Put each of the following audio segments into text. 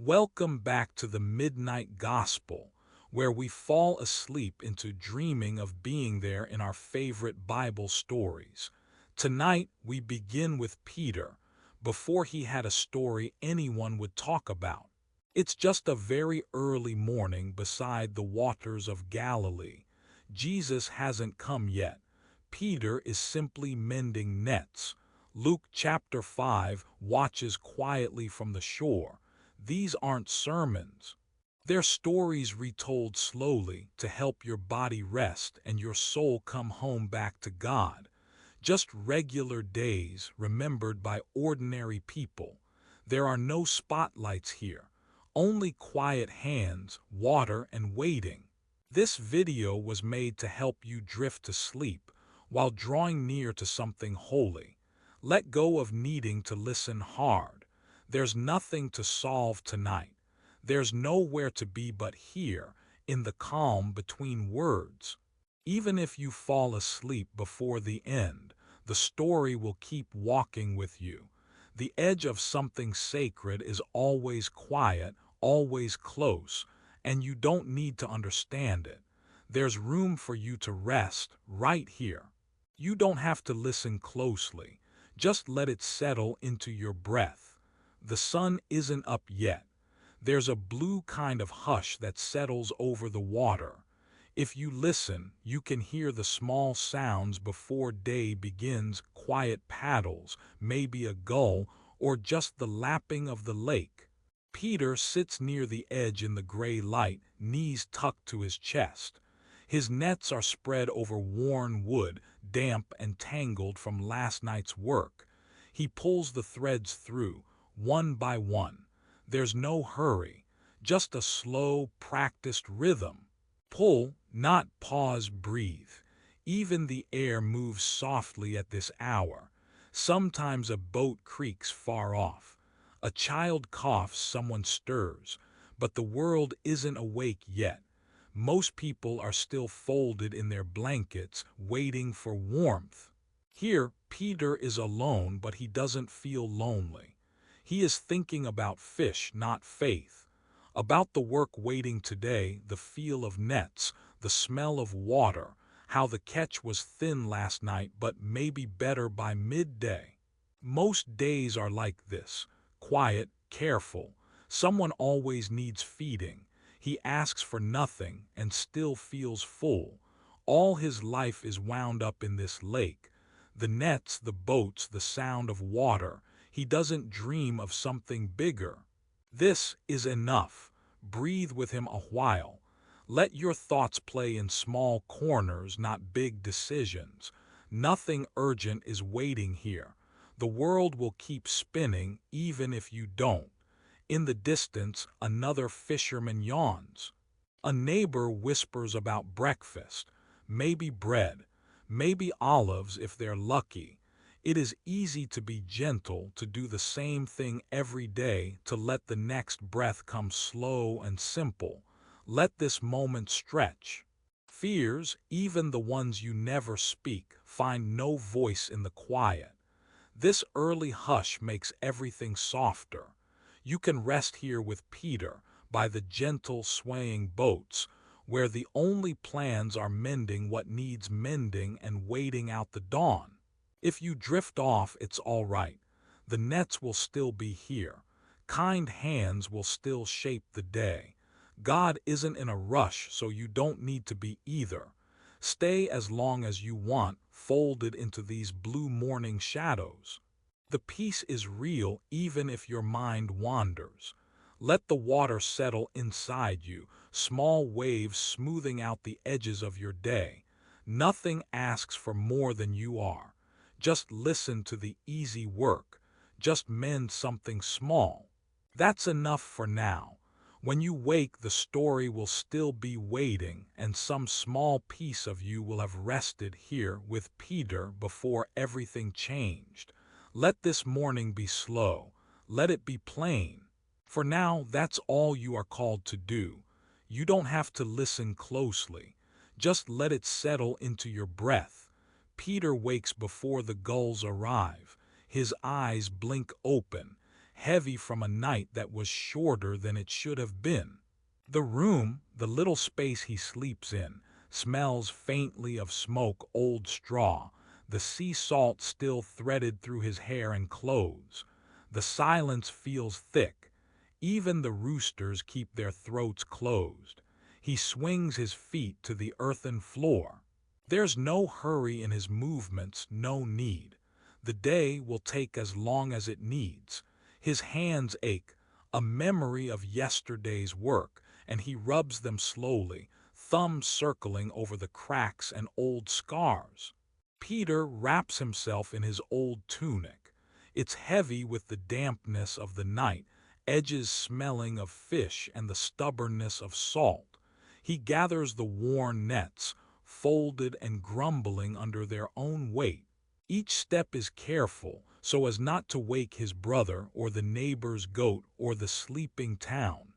Welcome back to the Midnight Gospel, where we fall asleep into dreaming of being there in our favorite Bible stories. Tonight, we begin with Peter, before he had a story anyone would talk about. It's just a very early morning beside the waters of Galilee. Jesus hasn't come yet. Peter is simply mending nets. Luke chapter 5 watches quietly from the shore. These aren't sermons. They're stories retold slowly to help your body rest and your soul come home back to God. Just regular days remembered by ordinary people. There are no spotlights here, only quiet hands, water, and waiting. This video was made to help you drift to sleep while drawing near to something holy. Let go of needing to listen hard. There's nothing to solve tonight. There's nowhere to be but here, in the calm between words. Even if you fall asleep before the end, the story will keep walking with you. The edge of something sacred is always quiet, always close, and you don't need to understand it. There's room for you to rest right here. You don't have to listen closely. Just let it settle into your breath. The sun isn't up yet. There's a blue kind of hush that settles over the water. If you listen, you can hear the small sounds before day begins, quiet paddles, maybe a gull, or just the lapping of the lake. Peter sits near the edge in the gray light, knees tucked to his chest. His nets are spread over worn wood, damp and tangled from last night's work. He pulls the threads through, one by one. There's no hurry, just a slow, practiced rhythm. Pull, not pause, breathe. Even the air moves softly at this hour. Sometimes a boat creaks far off. A child coughs, someone stirs. But the world isn't awake yet. Most people are still folded in their blankets, waiting for warmth. Here, Peter is alone, but he doesn't feel lonely. He is thinking about fish, not faith. About the work waiting today, the feel of nets, the smell of water, how the catch was thin last night but maybe better by midday. Most days are like this, quiet, careful. Someone always needs feeding. He asks for nothing and still feels full. All his life is wound up in this lake. The nets, the boats, the sound of water. He doesn't dream of something bigger. This is enough. Breathe with him a while. Let your thoughts play in small corners, not big decisions. Nothing urgent is waiting here. The world will keep spinning even if you don't. In the distance, another fisherman yawns. A neighbor whispers about breakfast. Maybe bread. Maybe olives if they're lucky. It is easy to be gentle, to do the same thing every day, to let the next breath come slow and simple. Let this moment stretch. Fears, even the ones you never speak, find no voice in the quiet. This early hush makes everything softer. You can rest here with Peter, by the gentle swaying boats, where the only plans are mending what needs mending and waiting out the dawn. If you drift off, it's all right. The nets will still be here. Kind hands will still shape the day. God isn't in a rush, so you don't need to be either. Stay as long as you want, folded into these blue morning shadows. The peace is real even if your mind wanders. Let the water settle inside you, small waves smoothing out the edges of your day. Nothing asks for more than you are. Just listen to the easy work. Just mend something small. That's enough for now. When you wake, the story will still be waiting, and some small piece of you will have rested here with Peter before everything changed. Let this morning be slow. Let it be plain. For now, that's all you are called to do. You don't have to listen closely. Just let it settle into your breath. Peter wakes before the gulls arrive. His eyes blink open. heavy from a night that was shorter than it should have been. The room, the little space he sleeps in, smells faintly of smoke, old straw, the sea salt still threaded through his hair and clothes. The silence feels thick. Even the roosters keep their throats closed. He swings his feet to the earthen floor. There's no hurry in his movements, no need. The day will take as long as it needs. His hands ache, a memory of yesterday's work, and he rubs them slowly, thumbs circling over the cracks and old scars. Peter wraps himself in his old tunic. It's heavy with the dampness of the night, edges smelling of fish and the stubbornness of salt. He gathers the worn nets, folded and grumbling under their own weight. Each step is careful, so as not to wake his brother or the neighbor's goat or the sleeping town.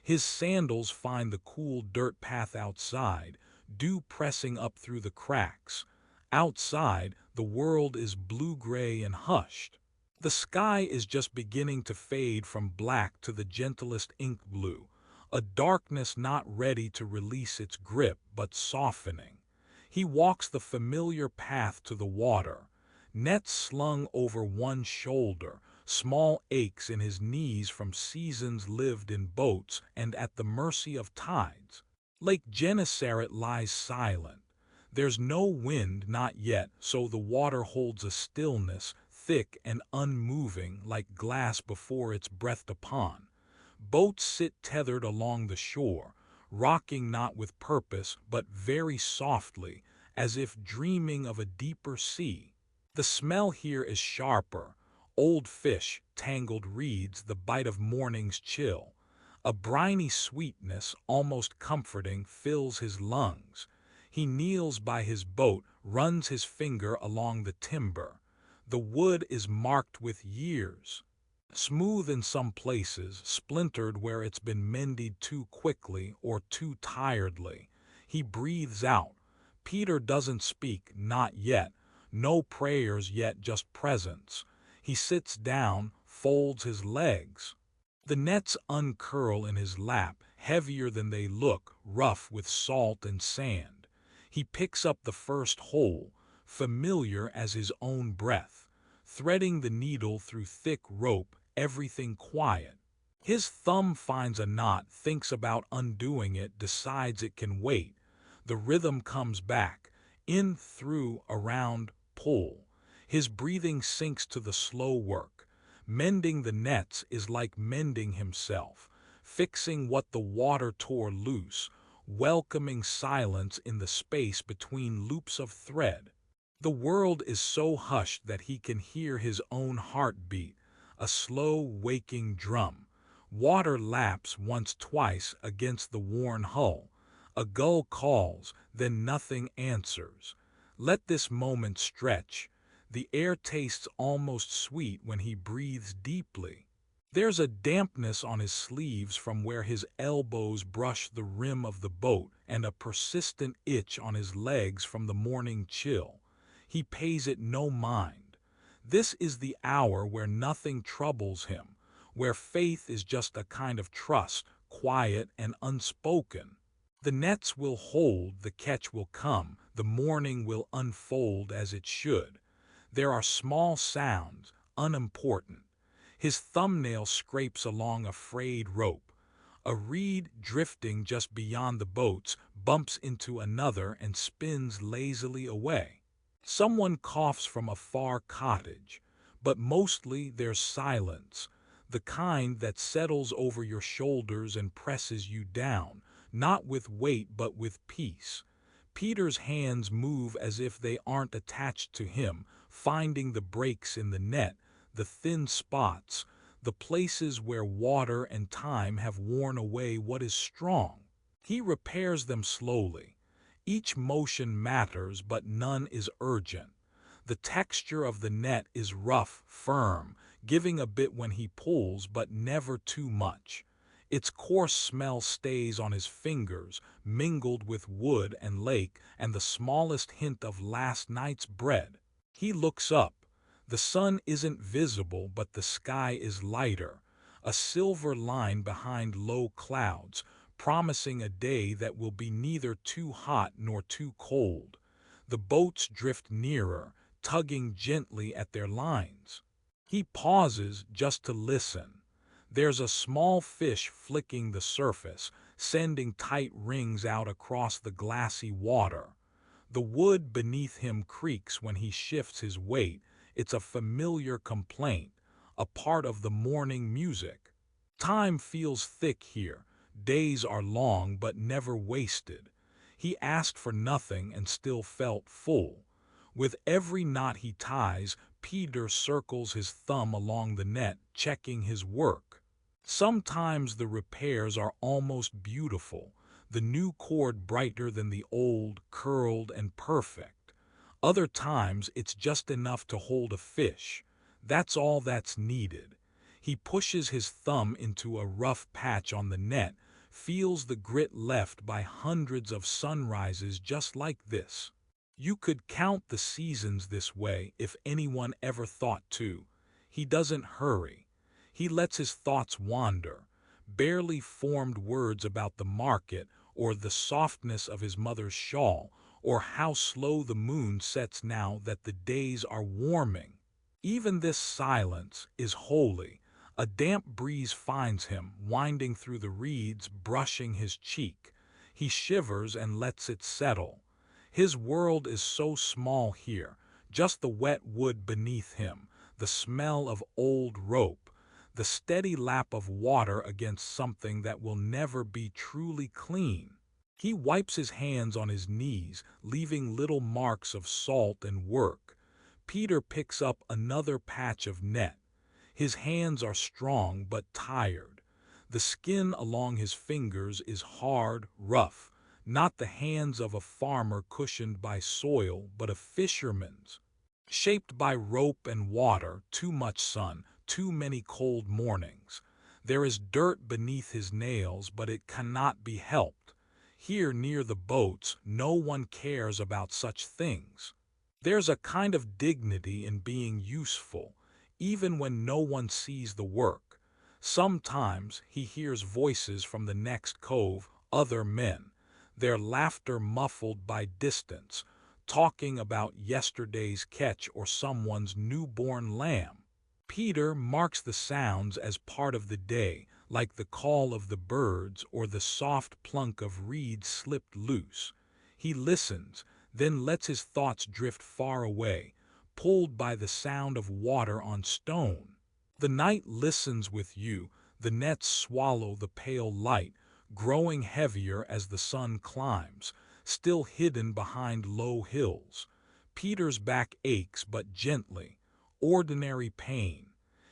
His sandals find the cool dirt path outside, dew pressing up through the cracks. Outside, the world is blue-gray and hushed. The sky is just beginning to fade from black to the gentlest ink blue, a darkness not ready to release its grip but softening. He walks the familiar path to the water, nets slung over one shoulder, small aches in his knees from seasons lived in boats and at the mercy of tides. Lake Gennesaret lies silent. There's no wind, not yet, so the water holds a stillness, thick and unmoving like glass before it's breathed upon. Boats sit tethered along the shore, rocking not with purpose but very softly, as if dreaming of a deeper sea. The smell here is sharper, old fish, tangled reeds, the bite of morning's chill. A briny sweetness, almost comforting, fills his lungs. He kneels by his boat, runs his finger along the timber. The wood is marked with years. Smooth in some places, splintered where it's been mended too quickly or too tiredly. He breathes out. Peter doesn't speak, not yet. No prayers yet, just presence. He sits down, folds his legs. The nets uncurl in his lap, heavier than they look, rough with salt and sand. He picks up the first hole, familiar as his own breath, threading the needle through thick rope, everything quiet. His thumb finds a knot, thinks about undoing it, decides it can wait. The rhythm comes back, in, through, around, pull. His breathing sinks to the slow work. Mending the nets is like mending himself, fixing what the water tore loose, welcoming silence in the space between loops of thread. The world is so hushed that he can hear his own heartbeat, a slow, waking drum. Water laps once, twice against the worn hull. A gull calls, then nothing answers. Let this moment stretch. The air tastes almost sweet when he breathes deeply. There's a dampness on his sleeves from where his elbows brush the rim of the boat, and a persistent itch on his legs from the morning chill. He pays it no mind. This is the hour where nothing troubles him, where faith is just a kind of trust, quiet and unspoken. The nets will hold, the catch will come, the morning will unfold as it should. There are small sounds, unimportant. His thumbnail scrapes along a frayed rope. A reed drifting just beyond the boats bumps into another and spins lazily away. Someone coughs from a far cottage, but mostly there's silence, the kind that settles over your shoulders and presses you down, not with weight but with peace. Peter's hands move as if they aren't attached to him, finding the breaks in the net, the thin spots, the places where water and time have worn away what is strong. He repairs them slowly. Each motion matters, but none is urgent. The texture of the net is rough, firm, giving a bit when he pulls, but never too much. Its coarse smell stays on his fingers, mingled with wood and lake and the smallest hint of last night's bread. He looks up. The sun isn't visible, but the sky is lighter, a silver line behind low clouds, promising a day that will be neither too hot nor too cold. The boats drift nearer, tugging gently at their lines. He pauses just to listen. There's a small fish flicking the surface, sending tight rings out across the glassy water. The wood beneath him creaks when he shifts his weight. It's a familiar complaint, a part of the morning music. Time feels thick here. Days are long but never wasted. He asked for nothing and still felt full. With every knot he ties, Peter circles his thumb along the net, checking his work. Sometimes the repairs are almost beautiful, the new cord brighter than the old, curled and perfect. Other times it's just enough to hold a fish. That's all that's needed. He pushes his thumb into a rough patch on the net, feels the grit left by hundreds of sunrises just like this. You could count the seasons this way if anyone ever thought to. He doesn't hurry. He lets his thoughts wander, barely formed words about the market or the softness of his mother's shawl or how slow the moon sets now that the days are warming. Even this silence is holy. A damp breeze finds him, winding through the reeds, brushing his cheek. He shivers and lets it settle. His world is so small here, just the wet wood beneath him, the smell of old rope, the steady lap of water against something that will never be truly clean. He wipes his hands on his knees, leaving little marks of salt and work. Peter picks up another patch of net. His hands are strong but tired. The skin along his fingers is hard, rough, not the hands of a farmer cushioned by soil, but a fisherman's. Shaped by rope and water, too much sun, too many cold mornings. There is dirt beneath his nails, but it cannot be helped. Here near the boats, no one cares about such things. There's a kind of dignity in being useful, even when no one sees the work. Sometimes he hears voices from the next cove, other men, their laughter muffled by distance, talking about yesterday's catch or someone's newborn lamb. Peter marks the sounds as part of the day, like the call of the birds or the soft plunk of reeds slipped loose. He listens, then lets his thoughts drift far away, pulled by the sound of water on stone. The night listens with you, the nets swallow the pale light, growing heavier as the sun climbs, still hidden behind low hills. Peter's back aches but gently, ordinary pain.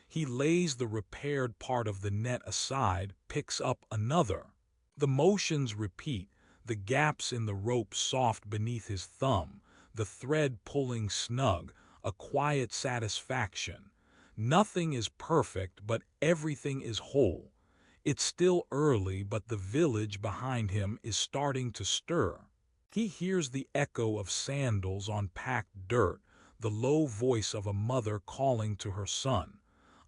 He lays the repaired part of the net aside, picks up another. The motions repeat, the gaps in the rope soft beneath his thumb, the thread pulling snug, a quiet satisfaction. Nothing is perfect, but everything is whole. It's still early, but the village behind him is starting to stir. He hears the echo of sandals on packed dirt, the low voice of a mother calling to her son.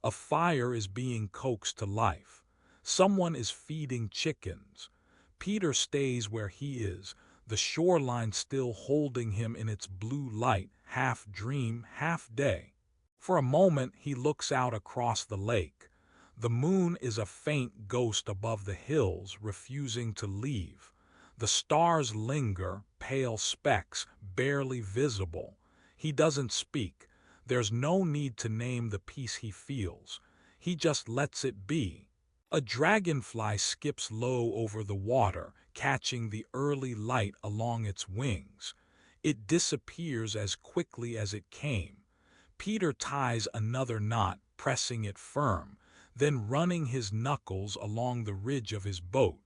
A fire is being coaxed to life. Someone is feeding chickens. Peter stays where he is, the shoreline still holding him in its blue light, half dream, half day. For a moment he looks out across the lake. The moon is a faint ghost above the hills, refusing to leave. The stars linger, pale specks, barely visible. He doesn't speak. There's no need to name the peace he feels. He just lets it be. A dragonfly skips low over the water, catching the early light along its wings. It disappears as quickly as it came. Peter ties another knot, pressing it firm, then running his knuckles along the ridge of his boat.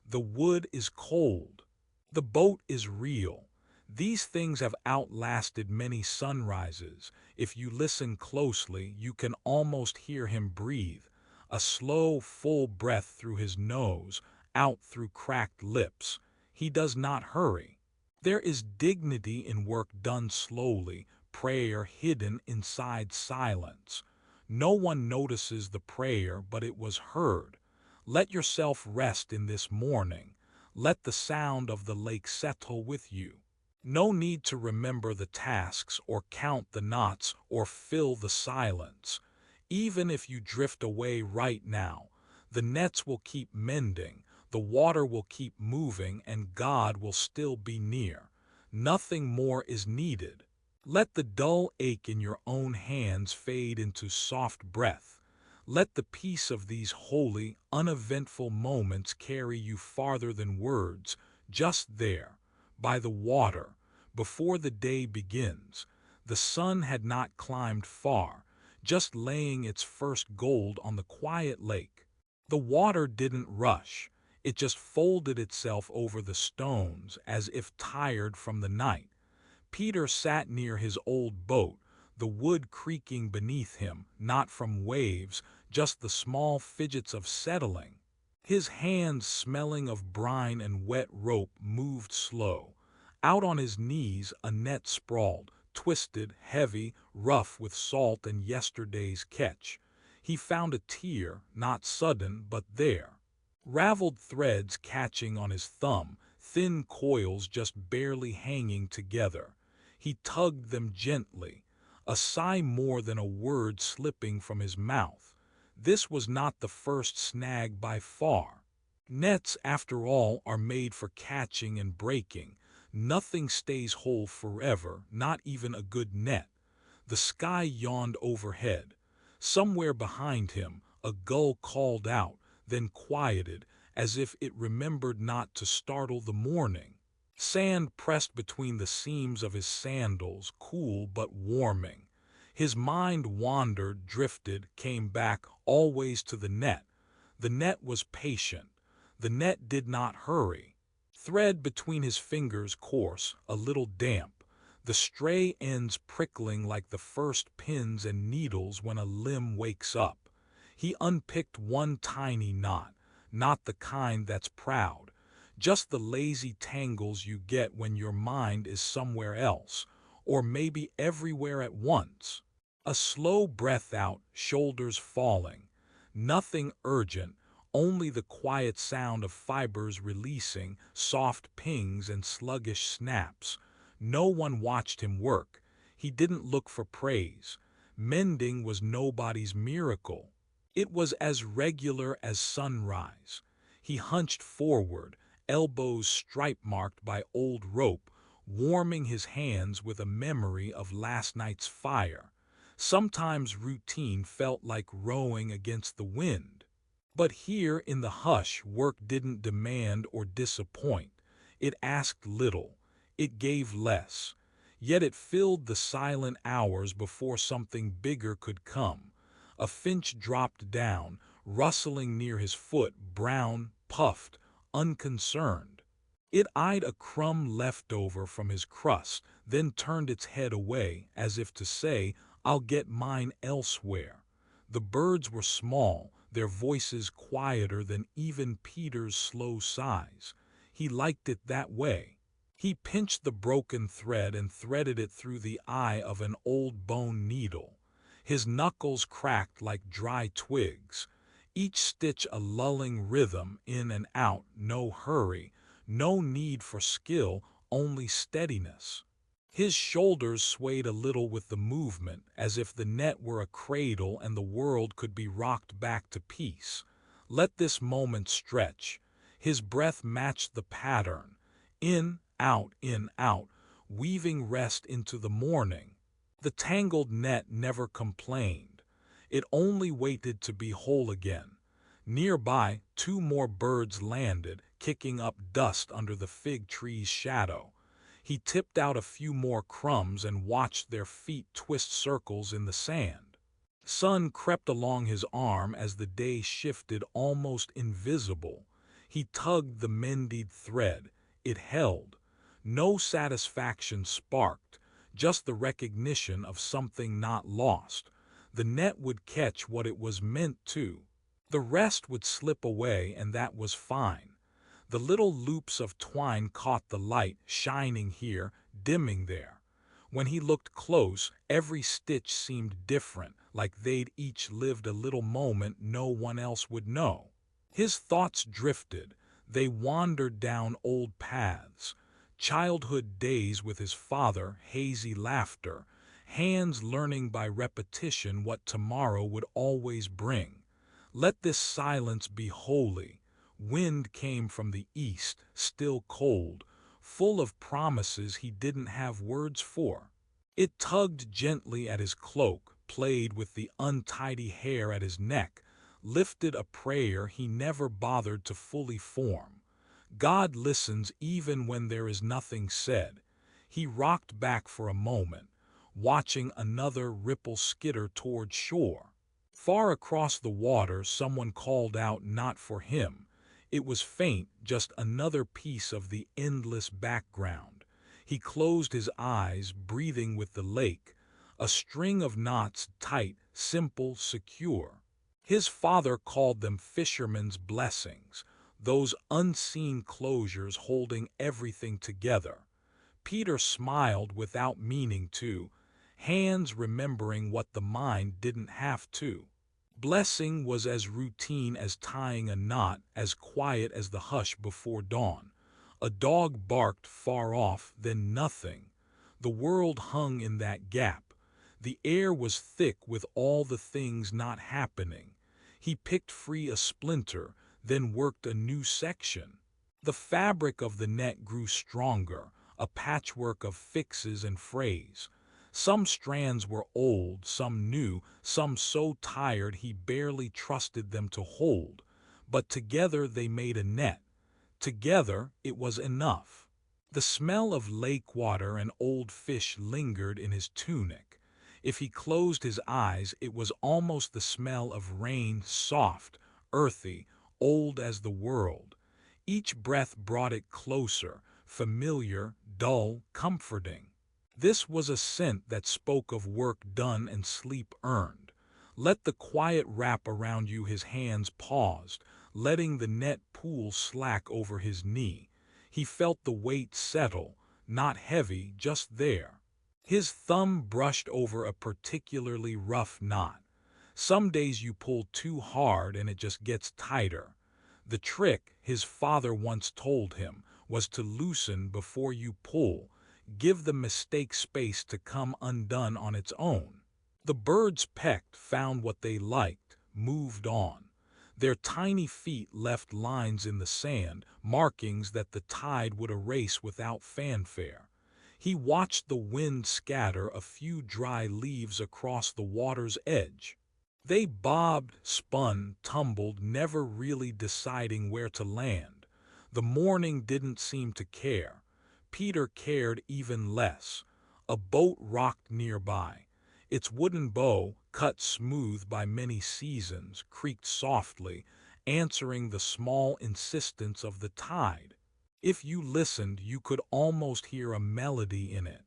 The wood is cold. The boat is real. These things have outlasted many sunrises. If you listen closely, you can almost hear him breathe, a slow, full breath through his nose, out through cracked lips. He does not hurry. There is dignity in work done slowly, prayer hidden inside silence. No one notices the prayer, but it was heard. Let yourself rest in this morning. Let the sound of the lake settle with you. No need to remember the tasks or count the knots or fill the silence. Even if you drift away right now, the nets will keep mending, the water will keep moving, and God will still be near. Nothing more is needed. Let the dull ache in your own hands fade into soft breath. Let the peace of these holy, uneventful moments carry you farther than words, just there, by the water, before the day begins. The sun had not climbed far, just laying its first gold on the quiet lake. The water didn't rush, it just folded itself over the stones as if tired from the night. Peter sat near his old boat, the wood creaking beneath him, not from waves, just the small fidgets of settling. His hands, smelling of brine and wet rope, moved slow. Out on his knees a net sprawled, twisted, heavy, rough with salt and yesterday's catch. He found a tear, not sudden, but there. Raveled threads catching on his thumb, thin coils just barely hanging together. He tugged them gently, a sigh more than a word slipping from his mouth. This was not the first snag by far. Nets, after all, are made for catching and breaking. Nothing stays whole forever, not even a good net. The sky yawned overhead. Somewhere behind him, a gull called out, then quieted, as if it remembered not to startle the morning. Sand pressed between the seams of his sandals, cool but warming. His mind wandered, drifted, came back, always to the net. The net was patient. The net did not hurry. Thread between his fingers coarse, a little damp, the stray ends prickling like the first pins and needles when a limb wakes up. He unpicked one tiny knot, not the kind that's proud, just the lazy tangles you get when your mind is somewhere else, or maybe everywhere at once. A slow breath out, shoulders falling. Nothing urgent, only the quiet sound of fibers releasing, soft pings and sluggish snaps. No one watched him work. He didn't look for praise. Mending was nobody's miracle. It was as regular as sunrise. He hunched forward, elbows stripe-marked by old rope, warming his hands with a memory of last night's fire. Sometimes routine felt like rowing against the wind. But here in the hush, work didn't demand or disappoint. It asked little. It gave less. Yet it filled the silent hours before something bigger could come. A finch dropped down, rustling near his foot, brown, puffed, unconcerned. It eyed a crumb left over from his crust, then turned its head away, as if to say, "I'll get mine elsewhere." The birds were small, their voices quieter than even Peter's slow sighs. He liked it that way. He pinched the broken thread and threaded it through the eye of an old bone needle. His knuckles cracked like dry twigs. Each stitch a lulling rhythm, in and out, no hurry, no need for skill, only steadiness. His shoulders swayed a little with the movement, as if the net were a cradle and the world could be rocked back to peace. Let this moment stretch. His breath matched the pattern. In, out, weaving rest into the morning. The tangled net never complained. It only waited to be whole again. Nearby, two more birds landed, kicking up dust under the fig tree's shadow. He tipped out a few more crumbs and watched their feet twist circles in the sand. Sun crept along his arm as the day shifted, almost invisible. He tugged the mended thread. It held. No satisfaction sparked, just the recognition of something not lost. The net would catch what it was meant to. The rest would slip away, and that was fine. The little loops of twine caught the light, shining here, dimming there. When he looked close, every stitch seemed different, like they'd each lived a little moment no one else would know. His thoughts drifted. They wandered down old paths. Childhood days with his father, hazy laughter, hands learning by repetition what tomorrow would always bring. Let this silence be holy. Wind came from the east, still cold, full of promises he didn't have words for. It tugged gently at his cloak, played with the untidy hair at his neck, lifted a prayer he never bothered to fully form. God listens even when there is nothing said. He rocked back for a moment, watching another ripple skitter toward shore. Far across the water, someone called out not for him. It was faint, just another piece of the endless background. He closed his eyes, breathing with the lake, a string of knots tight, simple, secure. His father called them fishermen's blessings, those unseen closures holding everything together. Peter smiled without meaning to, hands remembering what the mind didn't have to. Blessing was as routine as tying a knot, as quiet as the hush before dawn. A dog barked far off, then nothing. The world hung in that gap. The air was thick with all the things not happening. He picked free a splinter, then worked a new section. The fabric of the net grew stronger, a patchwork of fixes and frays. Some strands were old, some new, some so tired he barely trusted them to hold. But together they made a net. Together it was enough. The smell of lake water and old fish lingered in his tunic. If he closed his eyes, it was almost the smell of rain, soft, earthy, old as the world. Each breath brought it closer, familiar, dull, comforting. This was a scent that spoke of work done and sleep earned. Let the quiet wrap around you. His hands paused, letting the net pool slack over his knee. He felt the weight settle, not heavy, just there. His thumb brushed over a particularly rough knot. Some days you pull too hard and it just gets tighter. The trick, his father once told him, was to loosen before you pull. Give the mistake space to come undone on its own. The birds pecked, found what they liked, moved on. Their tiny feet left lines in the sand, markings that the tide would erase without fanfare. He watched the wind scatter a few dry leaves across the water's edge. They bobbed, spun, tumbled, never really deciding where to land. The morning didn't seem to care. Peter cared even less. A boat rocked nearby. Its wooden bow, cut smooth by many seasons, creaked softly, answering the small insistence of the tide. If you listened, you could almost hear a melody in it,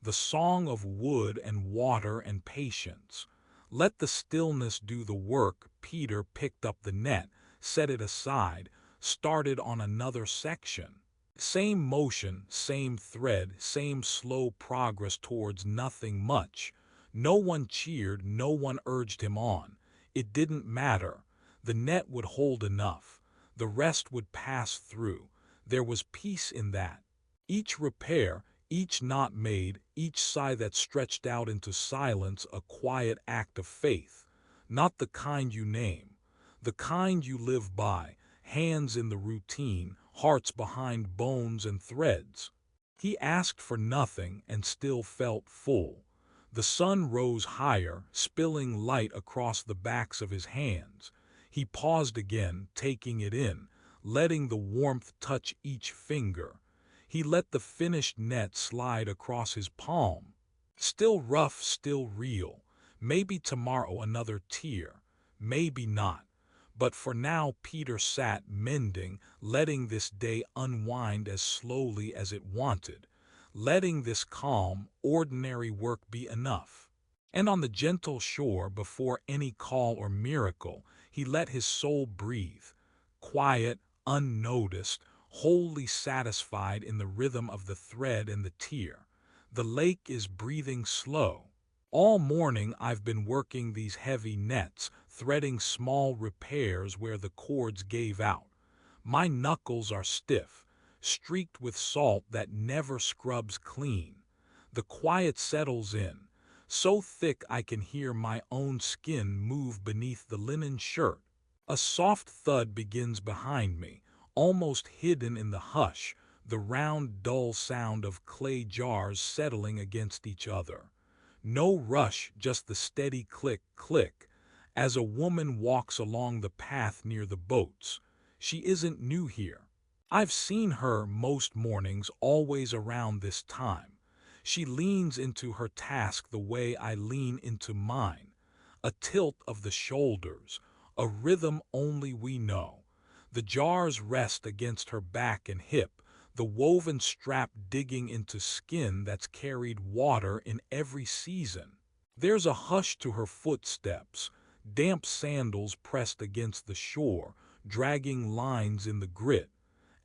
the song of wood and water and patience. Let the stillness do the work. Peter picked up the net, set it aside, started on another section. Same motion, same thread, same slow progress towards nothing much. No one cheered, no one urged him on. It didn't matter. The net would hold enough. The rest would pass through. There was peace in that. Each repair, each knot made, each sigh that stretched out into silence, a quiet act of faith. Not the kind you name, the kind you live by, hands in the routine, hearts behind bones and threads. He asked for nothing and still felt full. The sun rose higher, spilling light across the backs of his hands. He paused again, taking it in, letting the warmth touch each finger. He let the finished net slide across his palm. Still rough, still real. Maybe tomorrow another tear. Maybe not. But for now Peter sat mending, letting this day unwind as slowly as it wanted, letting this calm, ordinary work be enough. And on the gentle shore, before any call or miracle, he let his soul breathe, quiet, unnoticed, wholly satisfied in the rhythm of the thread and the tear. The lake is breathing slow. All morning I've been working these heavy nets, threading small repairs where the cords gave out. My knuckles are stiff, streaked with salt that never scrubs clean. The quiet settles in, so thick I can hear my own skin move beneath the linen shirt. A soft thud begins behind me, almost hidden in the hush, the round, dull sound of clay jars settling against each other. No rush, just the steady click, click, as a woman walks along the path near the boats. She isn't new here. I've seen her most mornings, always around this time. She leans into her task the way I lean into mine. A tilt of the shoulders, a rhythm only we know. The jars rest against her back and hip, the woven strap digging into skin that's carried water in every season. There's a hush to her footsteps, damp sandals pressed against the shore, dragging lines in the grit.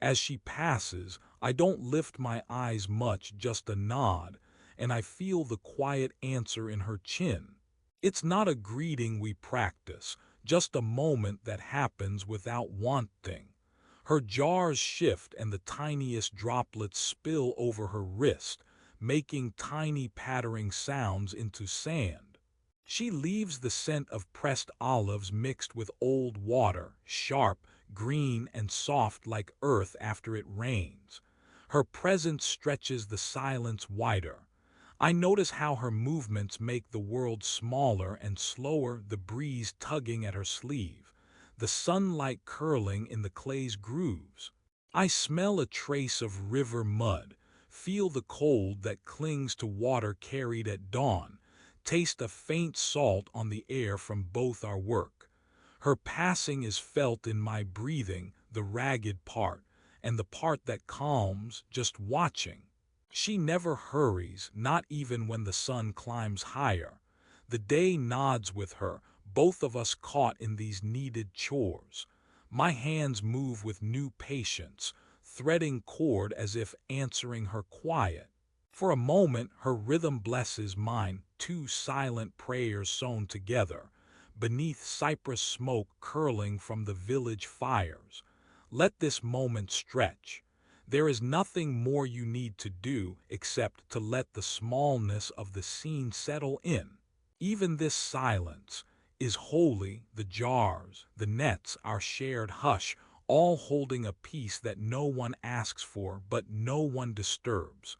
As she passes, I don't lift my eyes much, just a nod, and I feel the quiet answer in her chin. It's not a greeting we practice, just a moment that happens without wanting. Her jars shift and the tiniest droplets spill over her wrist, making tiny pattering sounds into sand. She leaves the scent of pressed olives mixed with old water, sharp, green, and soft like earth after it rains. Her presence stretches the silence wider. I notice how her movements make the world smaller and slower, the breeze tugging at her sleeve, the sunlight curling in the clay's grooves. I smell a trace of river mud, feel the cold that clings to water carried at dawn, taste a faint salt on the air from both our work. Her passing is felt in my breathing, the ragged part, and the part that calms, just watching. She never hurries, not even when the sun climbs higher. The day nods with her, both of us caught in these needed chores. My hands move with new patience, threading cord as if answering her quiet. For a moment, her rhythm blesses mine, two silent prayers sewn together, beneath cypress smoke curling from the village fires. Let this moment stretch. There is nothing more you need to do except to let the smallness of the scene settle in. Even this silence is holy, the jars, the nets, our shared hush, all holding a peace that no one asks for but no one disturbs.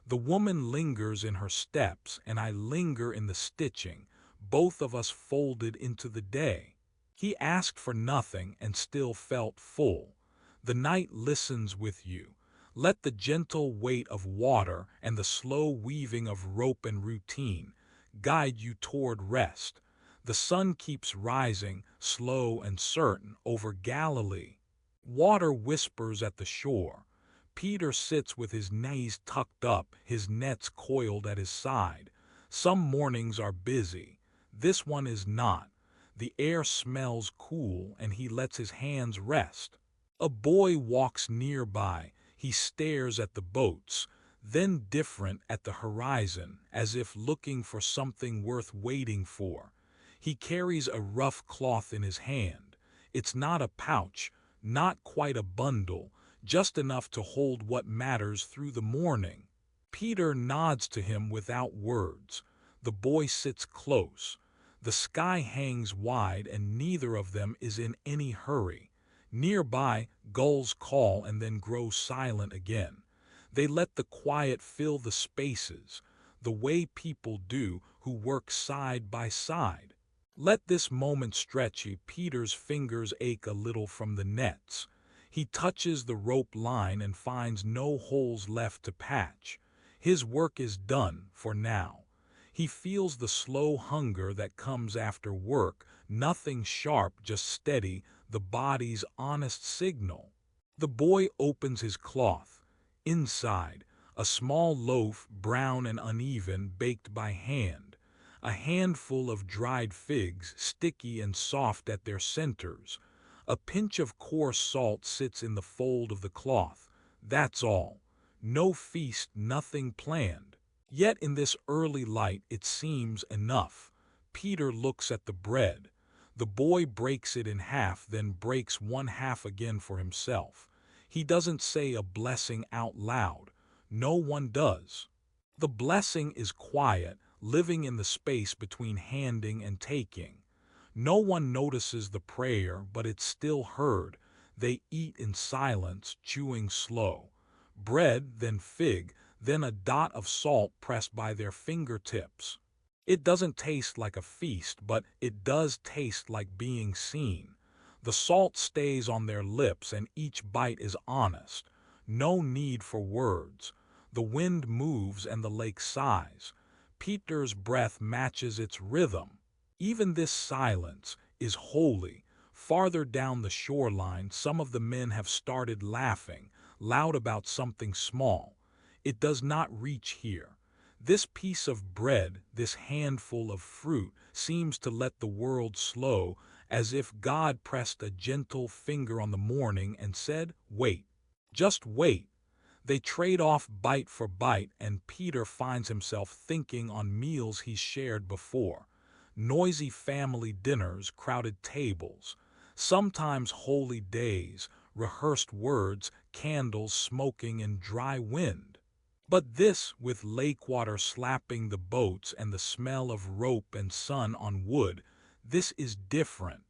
The woman lingers in her steps and I linger in the stitching, both of us folded into the day. He asked for nothing and still felt full. The night listens with you. Let the gentle weight of water and the slow weaving of rope and routine guide you toward rest. The sun keeps rising, slow and certain, over Galilee. Water whispers at the shore. Peter sits with his knees tucked up, his nets coiled at his side. Some mornings are busy. This one is not. The air smells cool and he lets his hands rest. A boy walks nearby. He stares at the boats, then different at the horizon, as if looking for something worth waiting for. He carries a rough cloth in his hand. It's not a pouch, not quite a bundle, just enough to hold what matters through the morning. Peter nods to him without words. The boy sits close. The sky hangs wide and neither of them is in any hurry. Nearby, gulls call and then grow silent again. They let the quiet fill the spaces, the way people do who work side by side. Let this moment stretch. Peter's fingers ache a little from the nets. He touches the rope line and finds no holes left to patch. His work is done for now. He feels the slow hunger that comes after work, nothing sharp, just steady, the body's honest signal. The boy opens his cloth. Inside, a small loaf, brown and uneven, baked by hand. A handful of dried figs, sticky and soft at their centers. A pinch of coarse salt sits in the fold of the cloth. That's all. No feast, nothing planned. Yet in this early light it seems enough. Peter looks at the bread. The boy breaks it in half, then breaks one half again for himself. He doesn't say a blessing out loud. No one does. The blessing is quiet, living in the space between handing and taking. No one notices the prayer, but it's still heard. They eat in silence, chewing slow. Bread, then fig, then a dot of salt pressed by their fingertips. It doesn't taste like a feast, but it does taste like being seen. The salt stays on their lips and each bite is honest. No need for words. The wind moves and the lake sighs. Peter's breath matches its rhythm. Even this silence is holy. Farther down the shoreline, some of the men have started laughing, loud about something small. It does not reach here. This piece of bread, this handful of fruit, seems to let the world slow, as if God pressed a gentle finger on the morning and said, "Wait, just wait." They trade off bite for bite, and Peter finds himself thinking on meals he's shared before. Noisy family dinners, crowded tables, sometimes holy days, rehearsed words, candles smoking in dry wind. But this, with lake water slapping the boats and the smell of rope and sun on wood, this is different.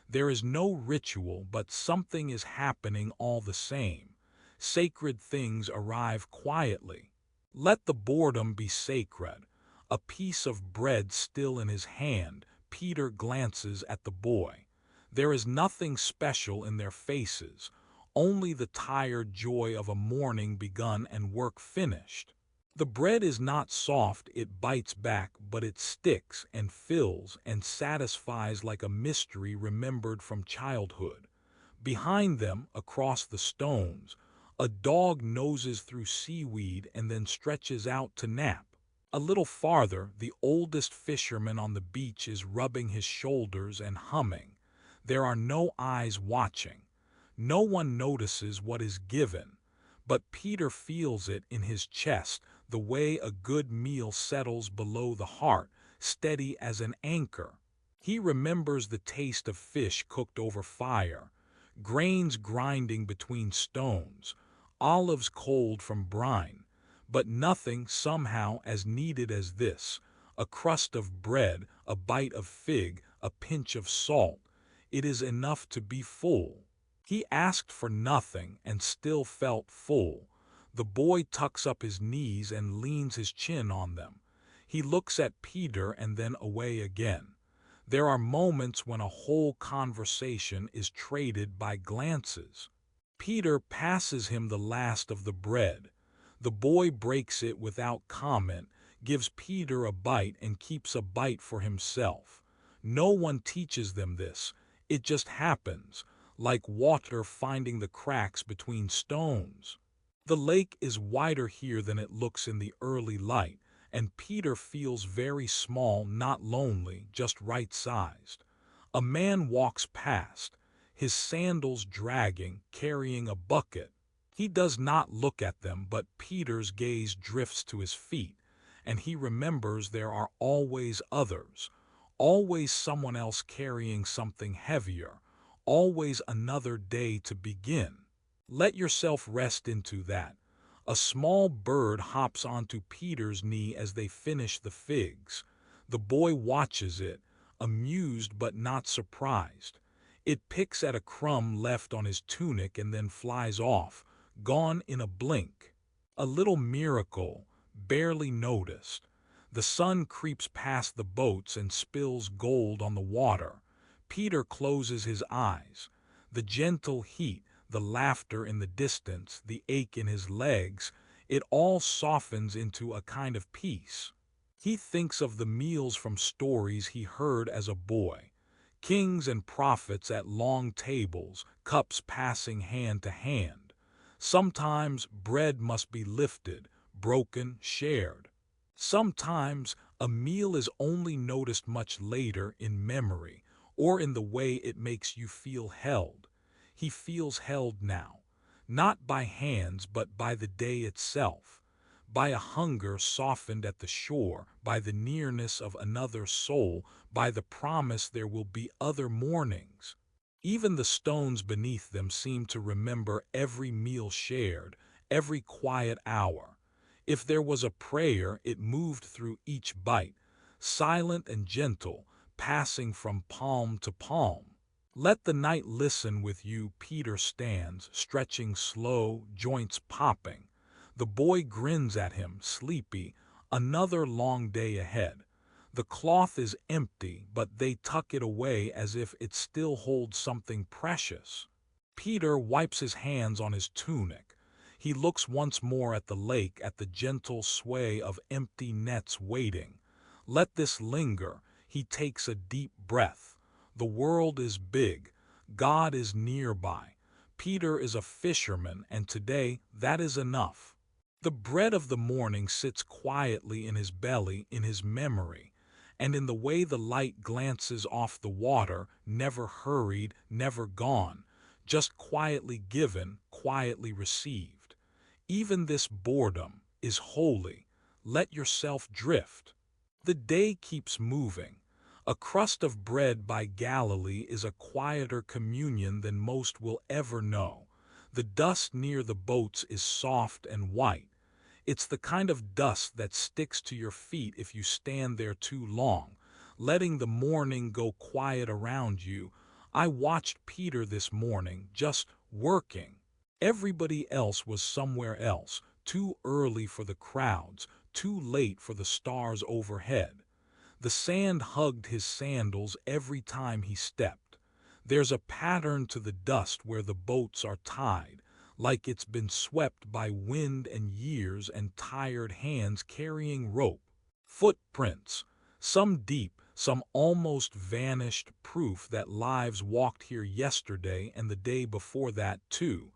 There is no ritual, but something is happening all the same. Sacred things arrive quietly. Let the boredom be sacred. A piece of bread still in his hand, Peter glances at the boy. There is nothing special in their faces, only the tired joy of a morning begun and work finished. The bread is not soft, it bites back, but it sticks and fills and satisfies like a mystery remembered from childhood. Behind them, across the stones, a dog noses through seaweed and then stretches out to nap. A little farther, the oldest fisherman on the beach is rubbing his shoulders and humming. There are no eyes watching. No one notices what is given. But Peter feels it in his chest, the way a good meal settles below the heart, steady as an anchor. He remembers the taste of fish cooked over fire, grains grinding between stones, olives cold from brine, but nothing somehow as needed as this, a crust of bread, a bite of fig, a pinch of salt. It is enough to be full. He asked for nothing and still felt full. The boy tucks up his knees and leans his chin on them. He looks at Peter and then away again. There are moments when a whole conversation is traded by glances. Peter passes him the last of the bread. The boy breaks it without comment, gives Peter a bite and keeps a bite for himself. No one teaches them this. It just happens, like water finding the cracks between stones. The lake is wider here than it looks in the early light, and Peter feels very small, not lonely, just right-sized. A man walks past, his sandals dragging, carrying a bucket. He does not look at them, but Peter's gaze drifts to his feet, and he remembers there are always others, always someone else carrying something heavier, always another day to begin. Let yourself rest into that. A small bird hops onto Peter's knee as they finish the figs. The boy watches it, amused but not surprised. It picks at a crumb left on his tunic and then flies off, gone in a blink. A little miracle, barely noticed. The sun creeps past the boats and spills gold on the water. Peter closes his eyes. The gentle heat, the laughter in the distance, the ache in his legs, it all softens into a kind of peace. He thinks of the meals from stories he heard as a boy. Kings and prophets at long tables, cups passing hand to hand. Sometimes bread must be lifted, broken, shared. Sometimes a meal is only noticed much later in memory, or in the way it makes you feel held. He feels held now, not by hands but by the day itself, by a hunger softened at the shore, by the nearness of another soul, by the promise there will be other mornings. Even the stones beneath them seemed to remember every meal shared, every quiet hour. If there was a prayer, it moved through each bite, silent and gentle, passing from palm to palm. Let the night listen with you. Peter stands, stretching slow, joints popping. The boy grins at him, sleepy, another long day ahead. The cloth is empty, but they tuck it away as if it still holds something precious. Peter wipes his hands on his tunic. He looks once more at the lake, at the gentle sway of empty nets waiting. Let this linger. He takes a deep breath. The world is big. God is nearby. Peter is a fisherman, and today that is enough. The bread of the morning sits quietly in his belly, in his memory, and in the way the light glances off the water, never hurried, never gone, just quietly given, quietly received. Even this boredom is holy. Let yourself drift. The day keeps moving. A crust of bread by Galilee is a quieter communion than most will ever know. The dust near the boats is soft and white. It's the kind of dust that sticks to your feet if you stand there too long, letting the morning go quiet around you. I watched Peter this morning, just working. Everybody else was somewhere else, too early for the crowds, too late for the stars overhead. The sand hugged his sandals every time he stepped. There's a pattern to the dust where the boats are tied, like it's been swept by wind and years and tired hands carrying rope. Footprints, some deep, some almost vanished, proof that lives walked here yesterday and the day before that too.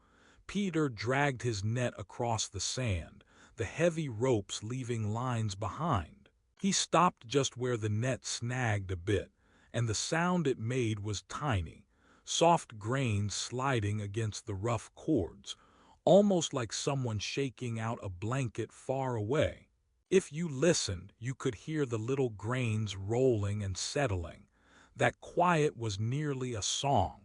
Peter dragged his net across the sand, the heavy ropes leaving lines behind. He stopped just where the net snagged a bit, and the sound it made was tiny, soft grains sliding against the rough cords, almost like someone shaking out a blanket far away. If you listened, you could hear the little grains rolling and settling. That quiet was nearly a song,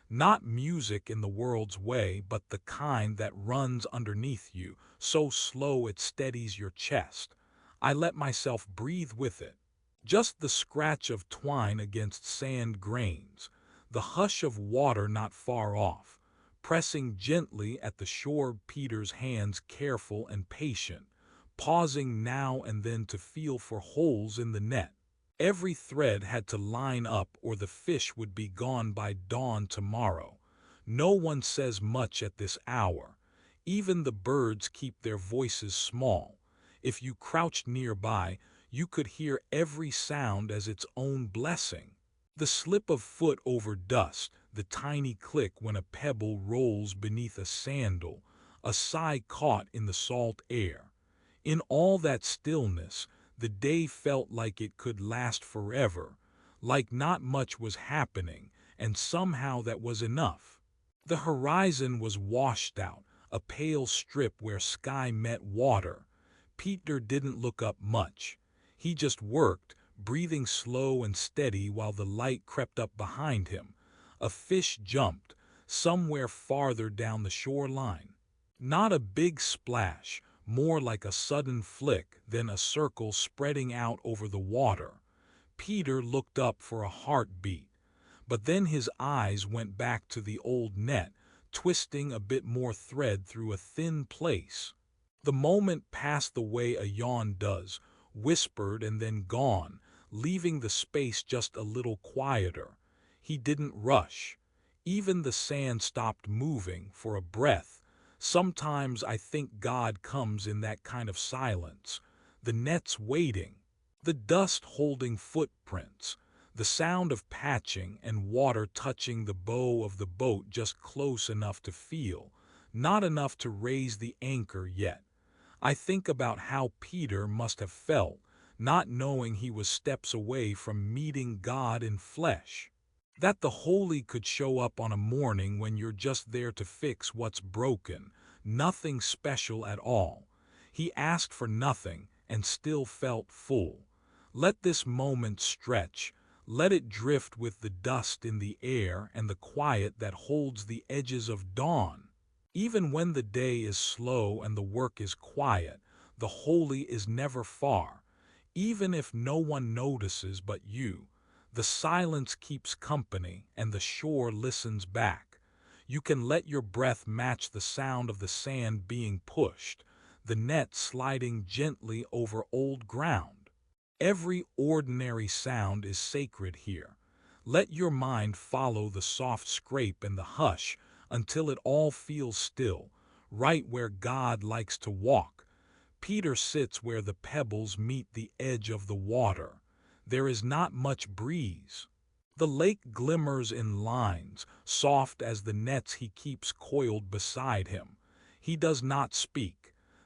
not music in the world's way, but the kind that runs underneath you, so slow it steadies your chest. I let myself breathe with it. Just the scratch of twine against sand grains, the hush of water not far off, pressing gently at the shore. Peter's hands careful and patient, pausing now and then to feel for holes in the net. Every thread had to line up or the fish would be gone by dawn tomorrow. No one says much at this hour. Even the birds keep their voices small. If you crouched nearby, you could hear every sound as its own blessing. The slip of foot over dust, the tiny click when a pebble rolls beneath a sandal, a sigh caught in the salt air. In all that stillness, the day felt like it could last forever, like not much was happening, and somehow that was enough. The horizon was washed out, a pale strip where sky met water. Peter didn't look up much. He just worked, breathing slow and steady while the light crept up behind him. A fish jumped, somewhere farther down the shoreline. Not a big splash, more like a sudden flick, then a circle spreading out over the water. Peter looked up for a heartbeat, but then his eyes went back to the old net, twisting a bit more thread through a thin place. The moment passed the way a yawn does, whispered and then gone, leaving the space just a little quieter. He didn't rush. Even the sand stopped moving for a breath. Sometimes I think God comes in that kind of silence. The net's waiting, the dust holding footprints, the sound of patching and water touching the bow of the boat just close enough to feel, not enough to raise the anchor yet. I think about how Peter must have felt, not knowing he was steps away from meeting God in flesh. That the holy could show up on a morning when you're just there to fix what's broken, nothing special at all. He asked for nothing and still felt full. Let this moment stretch. Let it drift with the dust in the air and the quiet that holds the edges of dawn. Even when the day is slow and the work is quiet, the holy is never far. Even if no one notices but you, the silence keeps company and the shore listens back. You can let your breath match the sound of the sand being pushed, the net sliding gently over old ground. Every ordinary sound is sacred here. Let your mind follow the soft scrape and the hush until it all feels still, right where God likes to walk. Peter sits where the pebbles meet the edge of the water. There is not much breeze. The lake glimmers in lines, soft as the nets he keeps coiled beside him. He does not speak.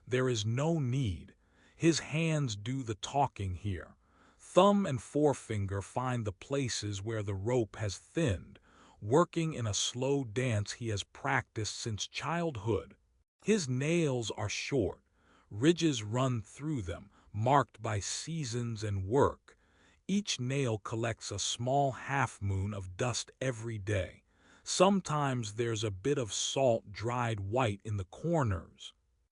There is no need. His hands do the talking here. Thumb and forefinger find the places where the rope has thinned, working in a slow dance he has practiced since childhood. His nails are short. Ridges run through them, marked by seasons and work. Each nail collects a small half-moon of dust every day. Sometimes there's a bit of salt dried white in the corners.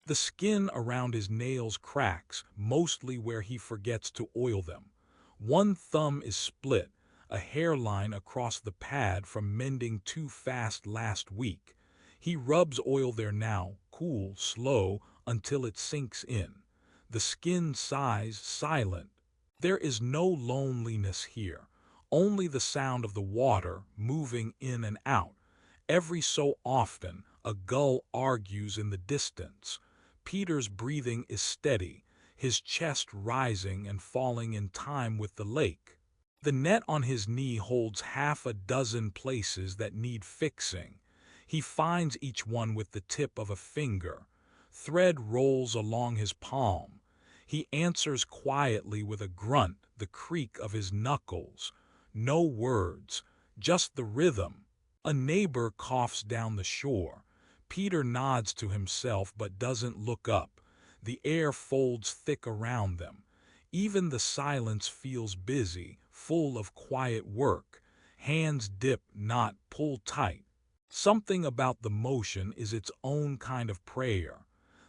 The skin around his nails cracks, mostly where he forgets to oil them. One thumb is split, a hairline across the pad from mending too fast last week. He rubs oil there now, cool, slow, until it sinks in. The skin sighs, silent. There is no loneliness here, only the sound of the water moving in and out. Every so often, a gull argues in the distance. Peter's breathing is steady, his chest rising and falling in time with the lake. The net on his knee holds half a dozen places that need fixing. He finds each one with the tip of a finger. Thread rolls along his palm. He answers quietly with a grunt, the creak of his knuckles. No words, just the rhythm. A neighbor coughs down the shore. Peter nods to himself but doesn't look up. The air folds thick around them. Even the silence feels busy, full of quiet work. Hands dip, not pull tight. Something about the motion is its own kind of prayer.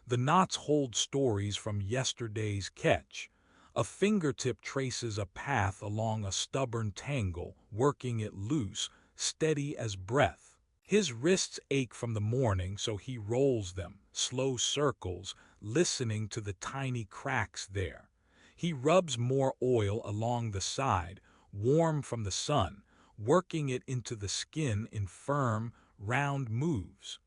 The knots hold stories from yesterday's catch. A fingertip traces a path along a stubborn tangle, working it loose, steady as breath. His wrists ache from the morning, so he rolls them, slow circles, listening to the tiny cracks there. He rubs more oil along the side, warm from the sun, working it into the skin in firm, round moves.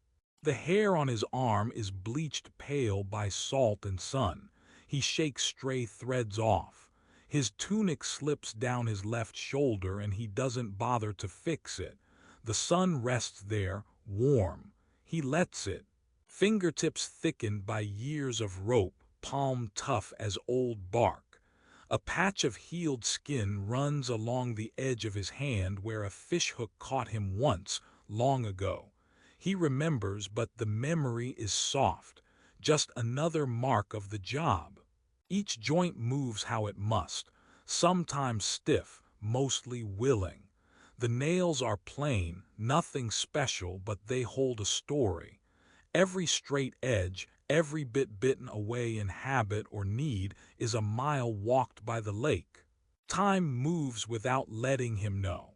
The hair on his arm is bleached pale by salt and sun. He shakes stray threads off. His tunic slips down his left shoulder and he doesn't bother to fix it. The sun rests there, warm. He lets it. Fingertips thickened by years of rope, palm tough as old bark. A patch of healed skin runs along the edge of his hand where a fishhook caught him once, long ago. He remembers, but the memory is soft, just another mark of the job. Each joint moves how it must, sometimes stiff, mostly willing. The nails are plain, nothing special, but they hold a story. Every straight edge, every bit bitten away in habit or need, is a mile walked by the lake. Time moves without letting him know.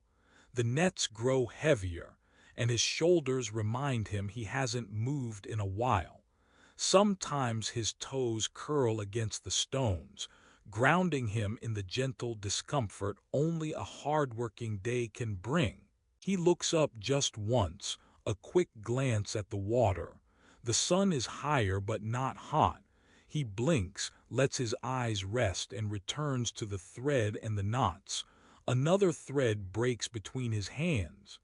The nets grow heavier, and his shoulders remind him he hasn't moved in a while. Sometimes his toes curl against the stones, grounding him in the gentle discomfort only a hard-working day can bring. He looks up just once, a quick glance at the water. The sun is higher but not hot. He blinks, lets his eyes rest, and returns to the thread and the knots. Another thread breaks between his hands.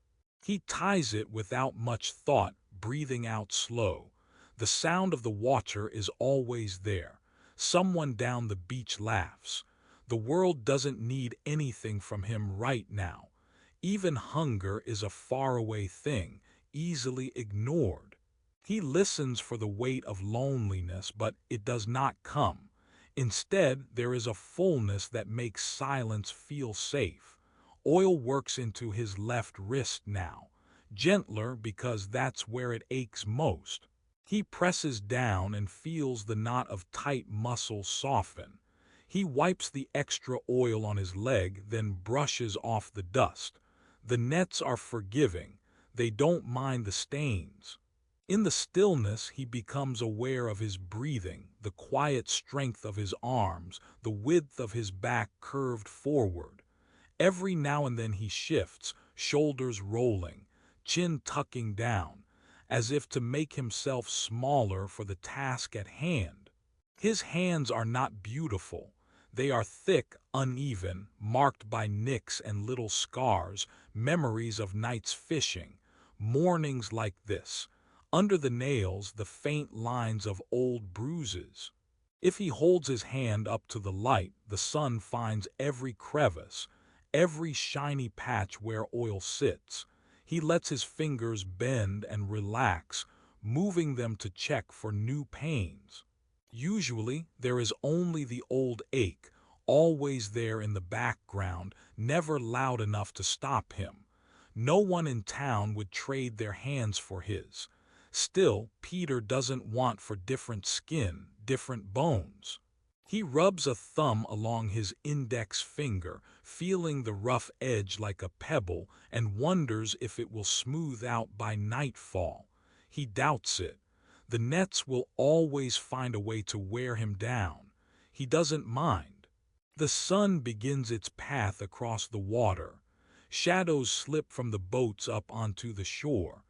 He ties it without much thought, breathing out slow. The sound of the water is always there. Someone down the beach laughs. The world doesn't need anything from him right now. Even hunger is a faraway thing, easily ignored. He listens for the weight of loneliness, but it does not come. Instead, there is a fullness that makes silence feel safe. Oil works into his left wrist now, gentler because that's where it aches most. He presses down and feels the knot of tight muscle soften. He wipes the extra oil on his leg, then brushes off the dust. The nets are forgiving. They don't mind the stains. In the stillness, he becomes aware of his breathing, the quiet strength of his arms, the width of his back curved forward. Every now and then he shifts, shoulders rolling, chin tucking down, as if to make himself smaller for the task at hand. His hands are not beautiful. They are thick, uneven, marked by nicks and little scars, memories of nights fishing, mornings like this. Under the nails, the faint lines of old bruises. If he holds his hand up to the light, the sun finds every crevice, every shiny patch where oil sits. He lets his fingers bend and relax, moving them to check for new pains. Usually, there is only the old ache, always there in the background, never loud enough to stop him. No one in town would trade their hands for his. Still, Peter doesn't want for different skin, different bones. He rubs a thumb along his index finger, feeling the rough edge like a pebble, and wonders if it will smooth out by nightfall. He doubts it. The nets will always find a way to wear him down. He doesn't mind. The sun begins its path across the water. Shadows slip from the boats up onto the shore.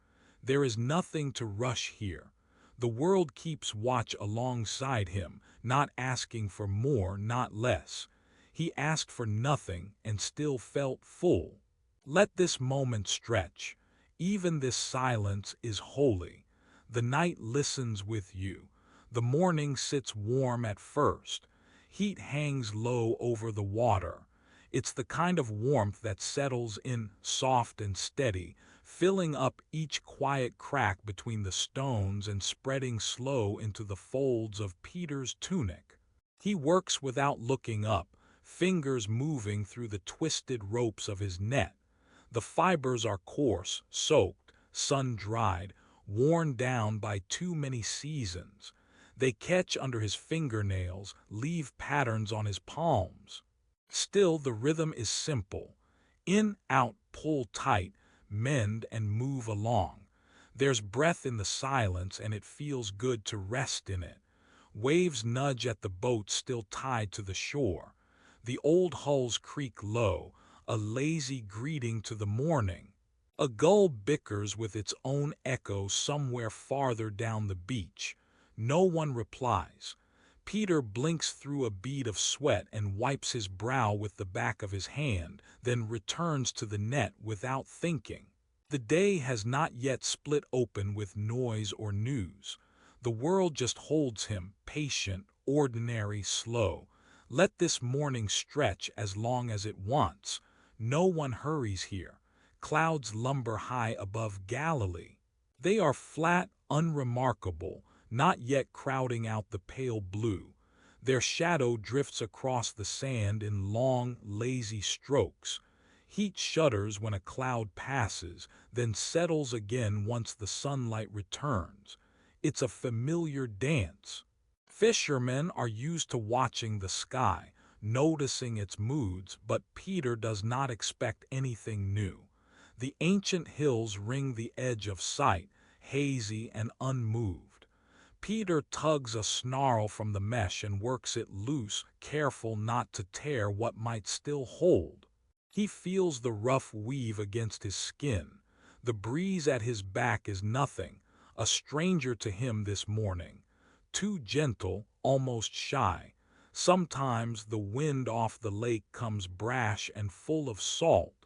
There is nothing to rush here. The world keeps watch alongside him, not asking for more, not less. He asked for nothing and still felt full. Let this moment stretch. Even this silence is holy. The night listens with you. The morning sits warm at first. Heat hangs low over the water. It's the kind of warmth that settles in, soft and steady, filling up each quiet crack between the stones and spreading slow into the folds of Peter's tunic. He works without looking up, fingers moving through the twisted ropes of his net. The fibers are coarse, soaked, sun-dried, worn down by too many seasons. They catch under his fingernails, leave patterns on his palms. Still, the rhythm is simple. In, out, pull tight, mend and move along. There's breath in the silence, and it feels good to rest in it. Waves nudge at the boat still tied to the shore. The old hulls creak low, a lazy greeting to the morning. A gull bickers with its own echo somewhere farther down the beach. No one replies. Peter blinks through a bead of sweat and wipes his brow with the back of his hand, then returns to the net without thinking. The day has not yet split open with noise or news. The world just holds him, patient, ordinary, slow. Let this morning stretch as long as it wants. No one hurries here. Clouds lumber high above Galilee. They are flat, unremarkable, not yet crowding out the pale blue. Their shadow drifts across the sand in long, lazy strokes. Heat shudders when a cloud passes, then settles again once the sunlight returns. It's a familiar dance. Fishermen are used to watching the sky, noticing its moods, but Peter does not expect anything new. The ancient hills ring the edge of sight, hazy and unmoved. Peter tugs a snarl from the mesh and works it loose, careful not to tear what might still hold. He feels the rough weave against his skin. The breeze at his back is nothing, a stranger to him this morning. Too gentle, almost shy. Sometimes the wind off the lake comes brash and full of salt.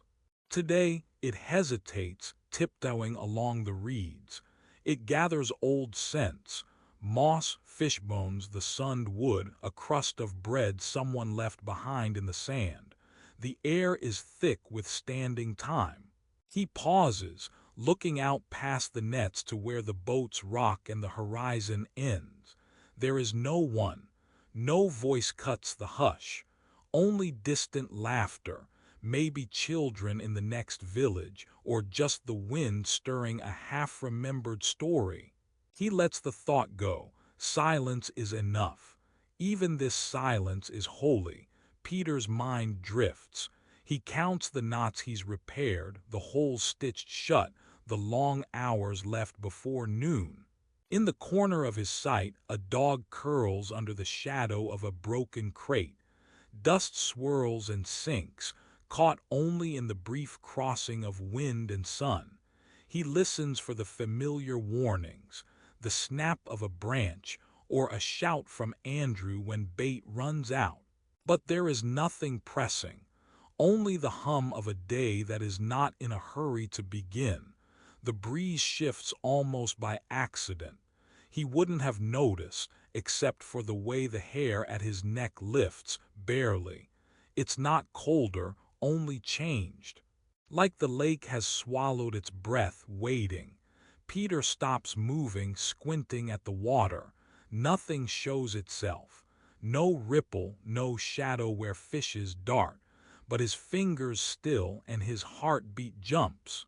Today, it hesitates, tiptoeing along the reeds. It gathers old scents. Moss, fish bones, the sunned wood, a crust of bread someone left behind in the sand. The air is thick with standing time. He pauses, looking out past the nets to where the boats rock and the horizon ends. There is no one. No voice cuts the hush. Only distant laughter, maybe children in the next village, or just the wind stirring a half-remembered story. He lets the thought go. Silence is enough. Even this silence is holy. Peter's mind drifts. He counts the knots he's repaired, the holes stitched shut, the long hours left before noon. In the corner of his sight, a dog curls under the shadow of a broken crate. Dust swirls and sinks, caught only in the brief crossing of wind and sun. He listens for the familiar warnings, the snap of a branch, or a shout from Andrew when bait runs out. But there is nothing pressing, only the hum of a day that is not in a hurry to begin. The breeze shifts almost by accident. He wouldn't have noticed, except for the way the hair at his neck lifts, barely. It's not colder, only changed. Like the lake has swallowed its breath, waiting. Peter stops moving, squinting at the water. Nothing shows itself. No ripple, no shadow where fishes dart. But his fingers still and his heartbeat jumps.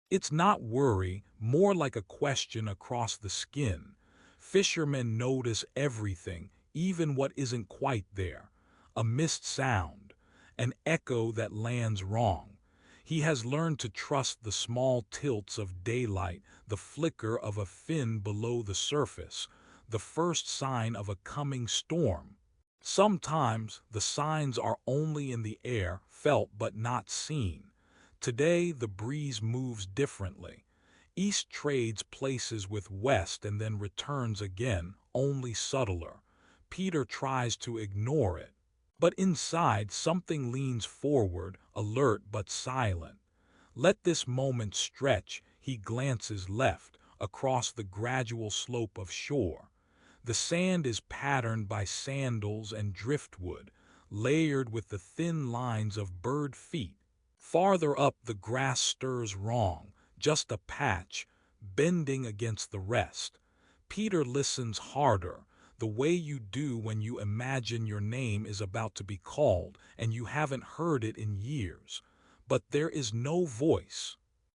It's not worry, more like a question across the skin. Fishermen notice everything, even what isn't quite there. A missed sound, an echo that lands wrong. He has learned to trust the small tilts of daylight, the flicker of a fin below the surface, the first sign of a coming storm. Sometimes the signs are only in the air, felt but not seen. Today the breeze moves differently. East trades places with west and then returns again, only subtler. Peter tries to ignore it. But inside something leans forward, alert but silent. Let this moment stretch. He glances left, across the gradual slope of shore. The sand is patterned by sandals and driftwood, layered with the thin lines of bird feet. Farther up the grass stirs wrong, just a patch, bending against the rest. Peter listens harder, the way you do when you imagine your name is about to be called and you haven't heard it in years. But there is no voice.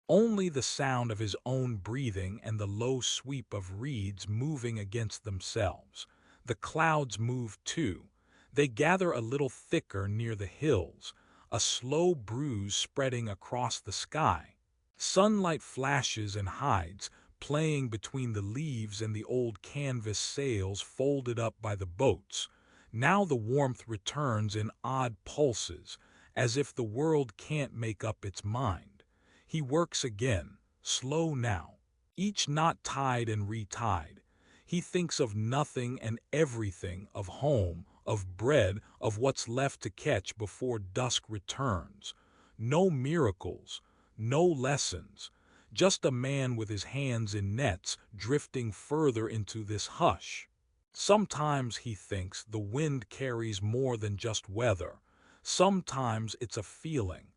Only the sound of his own breathing and the low sweep of reeds moving against themselves. The clouds move too. They gather a little thicker near the hills, a slow bruise spreading across the sky. Sunlight flashes and hides, playing between the leaves and the old canvas sails folded up by the boats. Now the warmth returns in odd pulses, as if the world can't make up its mind. He works again, slow now, each knot tied and retied. He thinks of nothing and everything, of home, of bread, of what's left to catch before dusk returns. No miracles, no lessons, just a man with his hands in nets drifting further into this hush. Sometimes, he thinks, the wind carries more than just weather. Sometimes it's a feeling,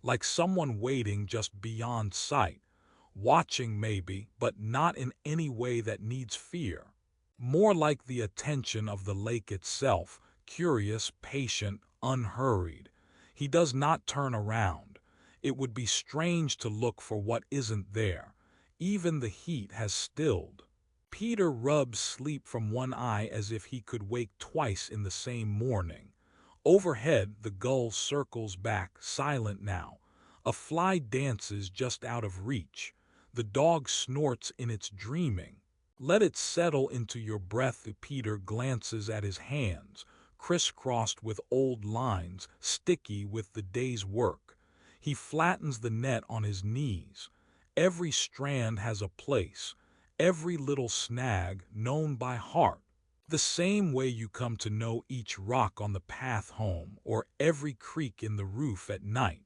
like someone waiting just beyond sight, watching maybe, but not in any way that needs fear. More like the attention of the lake itself, curious, patient, unhurried. He does not turn around. It would be strange to look for what isn't there. Even the heat has stilled. Peter rubs sleep from one eye as if he could wake twice in the same morning. Overhead, the gull circles back, silent now. A fly dances just out of reach. The dog snorts in its dreaming. Let it settle into your breath. Peter glances at his hands, crisscrossed with old lines, sticky with the day's work. He flattens the net on his knees. Every strand has a place, every little snag known by heart. The same way you come to know each rock on the path home or every creak in the roof at night.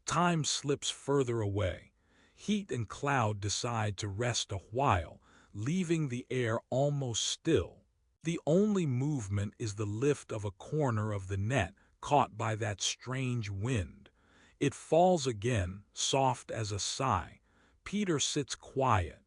Time slips further away. Heat and cloud decide to rest a while, leaving the air almost still. The only movement is the lift of a corner of the net caught by that strange wind. It falls again, soft as a sigh. Peter sits quiet.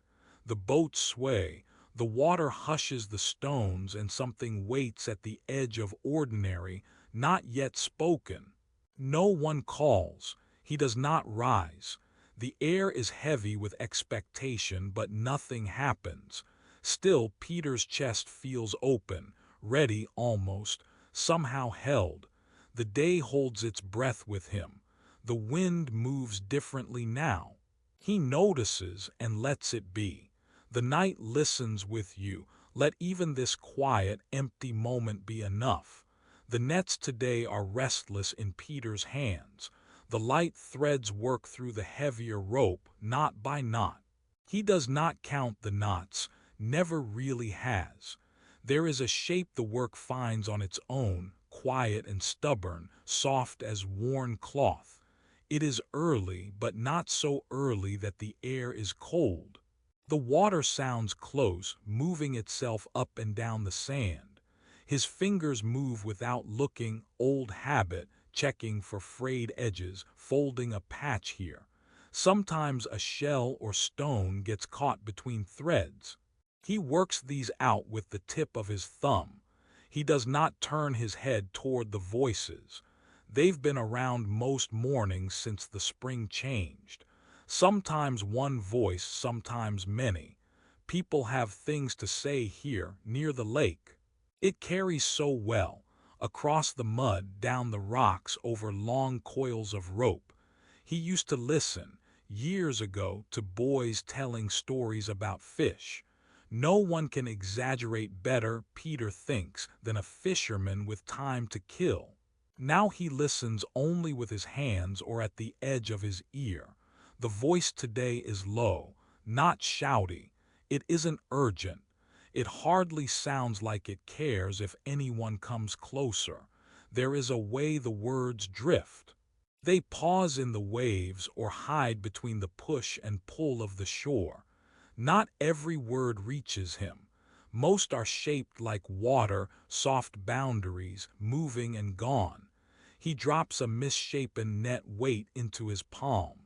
The boats sway, the water hushes the stones, and something waits at the edge of ordinary, not yet spoken. No one calls. He does not rise. The air is heavy with expectation, but nothing happens. Still, Peter's chest feels open, ready almost, somehow held. The day holds its breath with him. The wind moves differently now. He notices and lets it be. The night listens with you. Let even this quiet, empty moment be enough. The nets today are restless in Peter's hands. The light threads work through the heavier rope, knot by knot. He does not count the knots, never really has. There is a shape the work finds on its own, quiet and stubborn, soft as worn cloth. It is early, but not so early that the air is cold. The water sounds close, moving itself up and down the sand. His fingers move without looking, old habit, checking for frayed edges, folding a patch here. Sometimes a shell or stone gets caught between threads. He works these out with the tip of his thumb. He does not turn his head toward the voices. They've been around most mornings since the spring changed. Sometimes one voice, sometimes many. People have things to say here, near the lake. It carries so well, across the mud, down the rocks, over long coils of rope. He used to listen, years ago, to boys telling stories about fish. No one can exaggerate better, Peter thinks, than a fisherman with time to kill. Now he listens only with his hands or at the edge of his ear. The voice today is low, not shouty. It isn't urgent. It hardly sounds like it cares if anyone comes closer. There is a way the words drift. They pause in the waves or hide between the push and pull of the shore. Not every word reaches him. Most are shaped like water, soft boundaries, moving and gone. He drops a misshapen net weight into his palm.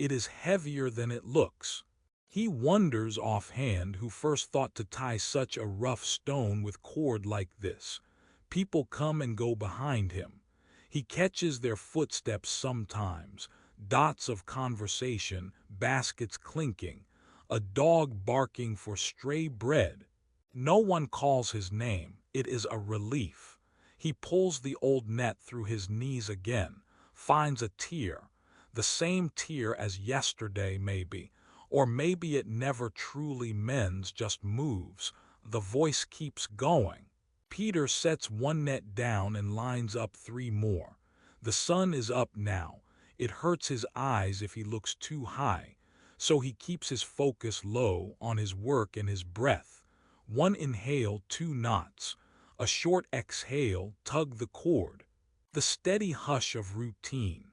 It is heavier than it looks. He wonders offhand who first thought to tie such a rough stone with cord like this. People come and go behind him. He catches their footsteps sometimes, dots of conversation, baskets clinking, a dog barking for stray bread. No one calls his name. It is a relief. He pulls the old net through his knees again, finds a tear, the same tear as yesterday maybe, or maybe it never truly mends, just moves. The voice keeps going. Peter sets one net down and lines up three more. The sun is up now. It hurts his eyes if he looks too high, so he keeps his focus low on his work and his breath. One inhale, two knots. A short exhale, tug the cord. The steady hush of routine.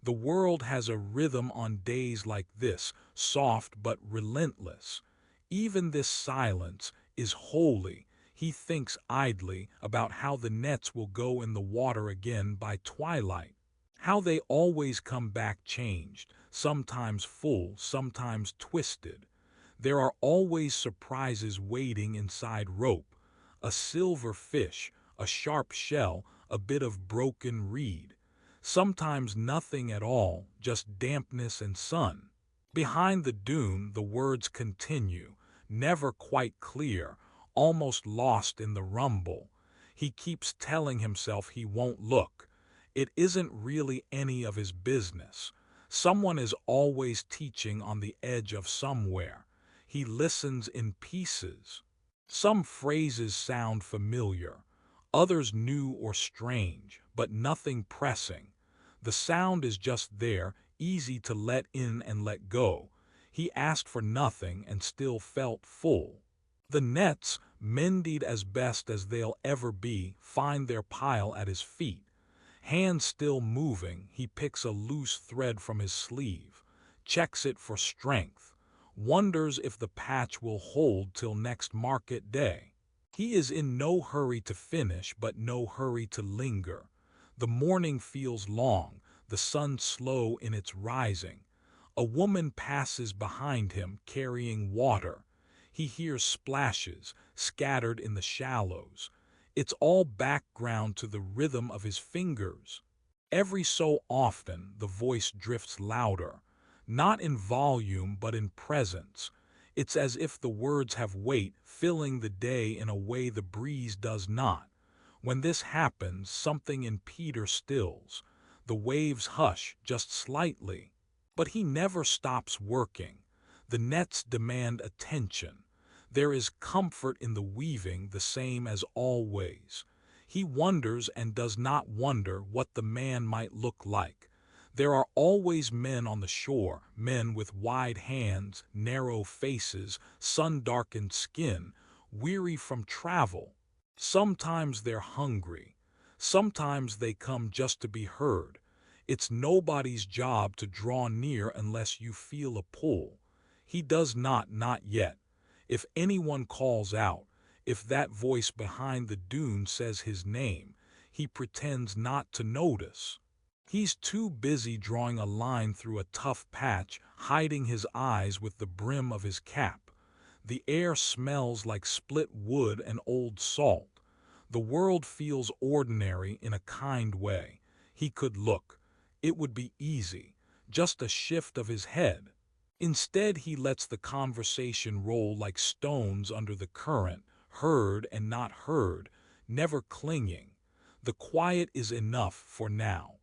The world has a rhythm on days like this, soft but relentless. Even this silence is holy. He thinks idly about how the nets will go in the water again by twilight. How they always come back changed, sometimes full, sometimes twisted. There are always surprises waiting inside rope. A silver fish, a sharp shell, a bit of broken reed. Sometimes nothing at all, just dampness and sun. Behind the dune, the words continue, never quite clear, almost lost in the rumble. He keeps telling himself he won't look. It isn't really any of his business. Someone is always teaching on the edge of somewhere. He listens in pieces. Some phrases sound familiar, others new or strange, but nothing pressing. The sound is just there, easy to let in and let go. He asked for nothing and still felt full. The nets, mended as best as they'll ever be, find their pile at his feet. Hands still moving, he picks a loose thread from his sleeve, checks it for strength, wonders if the patch will hold till next market day. He is in no hurry to finish, but no hurry to linger. The morning feels long, the sun slow in its rising. A woman passes behind him carrying water. He hears splashes scattered in the shallows. It's all background to the rhythm of his fingers. Every so often the voice drifts louder, not in volume but in presence. It's as if the words have weight, filling the day in a way the breeze does not. When this happens, something in Peter stills. The waves hush just slightly. But he never stops working. The nets demand attention. There is comfort in the weaving, the same as always. He wonders and does not wonder what the man might look like. There are always men on the shore, men with wide hands, narrow faces, sun-darkened skin, weary from travel. Sometimes they're hungry. Sometimes they come just to be heard. It's nobody's job to draw near unless you feel a pull. He does not yet. If anyone calls out, if that voice behind the dune says his name, he pretends not to notice. He's too busy drawing a line through a tough patch, hiding his eyes with the brim of his cap. The air smells like split wood and old salt. The world feels ordinary in a kind way. He could look. It would be easy, just a shift of his head. Instead, he lets the conversation roll like stones under the current, heard and not heard, never clinging. The quiet is enough for now.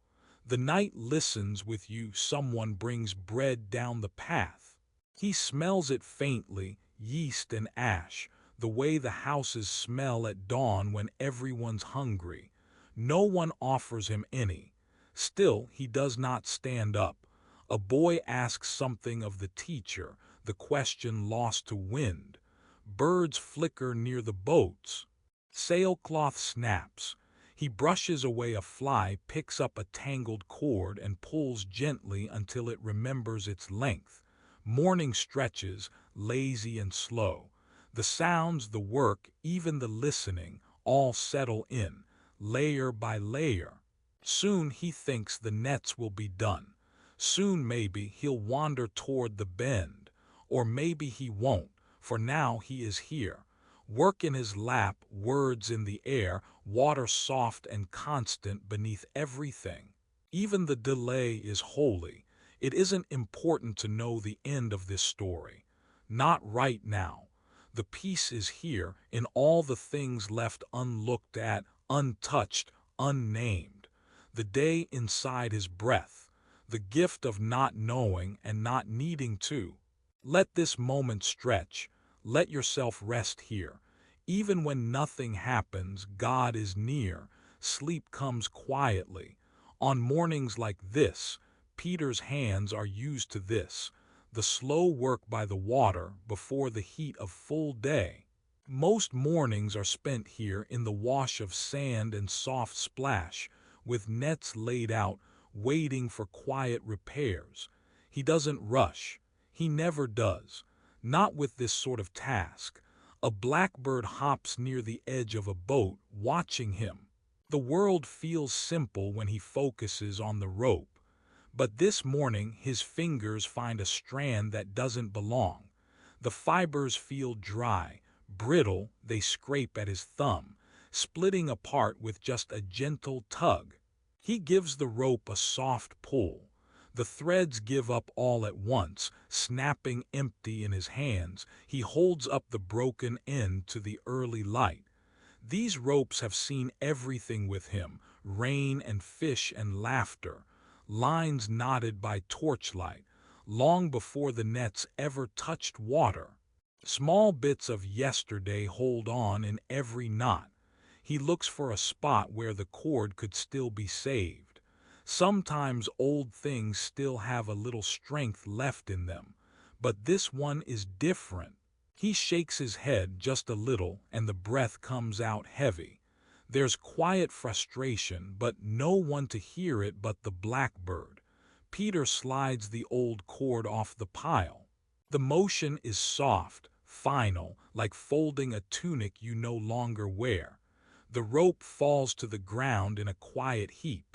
The night listens with you. Someone brings bread down the path. He smells it faintly, yeast and ash, the way the houses smell at dawn when everyone's hungry. No one offers him any. Still, he does not stand up. A boy asks something of the teacher, the question lost to wind. Birds flicker near the boats. Sailcloth snaps. He brushes away a fly, picks up a tangled cord, and pulls gently until it remembers its length. Morning stretches, lazy and slow. The sounds, the work, even the listening, all settle in, layer by layer. Soon he thinks the nets will be done. Soon maybe he'll wander toward the bend. Or maybe he won't, for now he is here. Work in his lap, words in the air, water soft and constant beneath everything. Even the delay is holy. It isn't important to know the end of this story. Not right now. The peace is here in all the things left unlooked at, untouched, unnamed. The day inside his breath, the gift of not knowing and not needing to. Let this moment stretch. Let yourself rest here. Even when nothing happens, God is near. Sleep comes quietly. On mornings like this, Peter's hands are used to this, the slow work by the water before the heat of full day. Most mornings are spent here in the wash of sand and soft splash, with nets laid out, waiting for quiet repairs. He doesn't rush. He never does. Not with this sort of task. A blackbird hops near the edge of a boat, watching him. The world feels simple when he focuses on the rope. But this morning his fingers find a strand that doesn't belong. The fibers feel dry, brittle. They scrape at his thumb, splitting apart with just a gentle tug. He gives the rope a soft pull. The threads give up all at once, snapping empty in his hands. He holds up the broken end to the early light. These ropes have seen everything with him, rain and fish and laughter, lines knotted by torchlight, long before the nets ever touched water. Small bits of yesterday hold on in every knot. He looks for a spot where the cord could still be saved. Sometimes old things still have a little strength left in them, but this one is different. He shakes his head just a little and the breath comes out heavy. There's quiet frustration, but no one to hear it but the blackbird. Peter slides the old cord off the pile. The motion is soft, final, like folding a tunic you no longer wear. The rope falls to the ground in a quiet heap.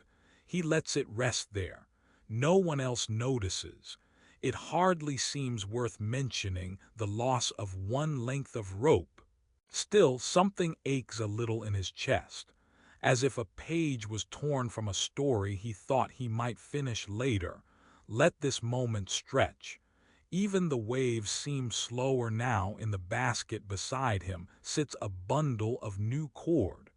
He lets it rest there. No one else notices. It hardly seems worth mentioning the loss of one length of rope. Still, something aches a little in his chest, as if a page was torn from a story he thought he might finish later. Let this moment stretch. Even the waves seem slower now. In the basket beside him sits a bundle of new cord.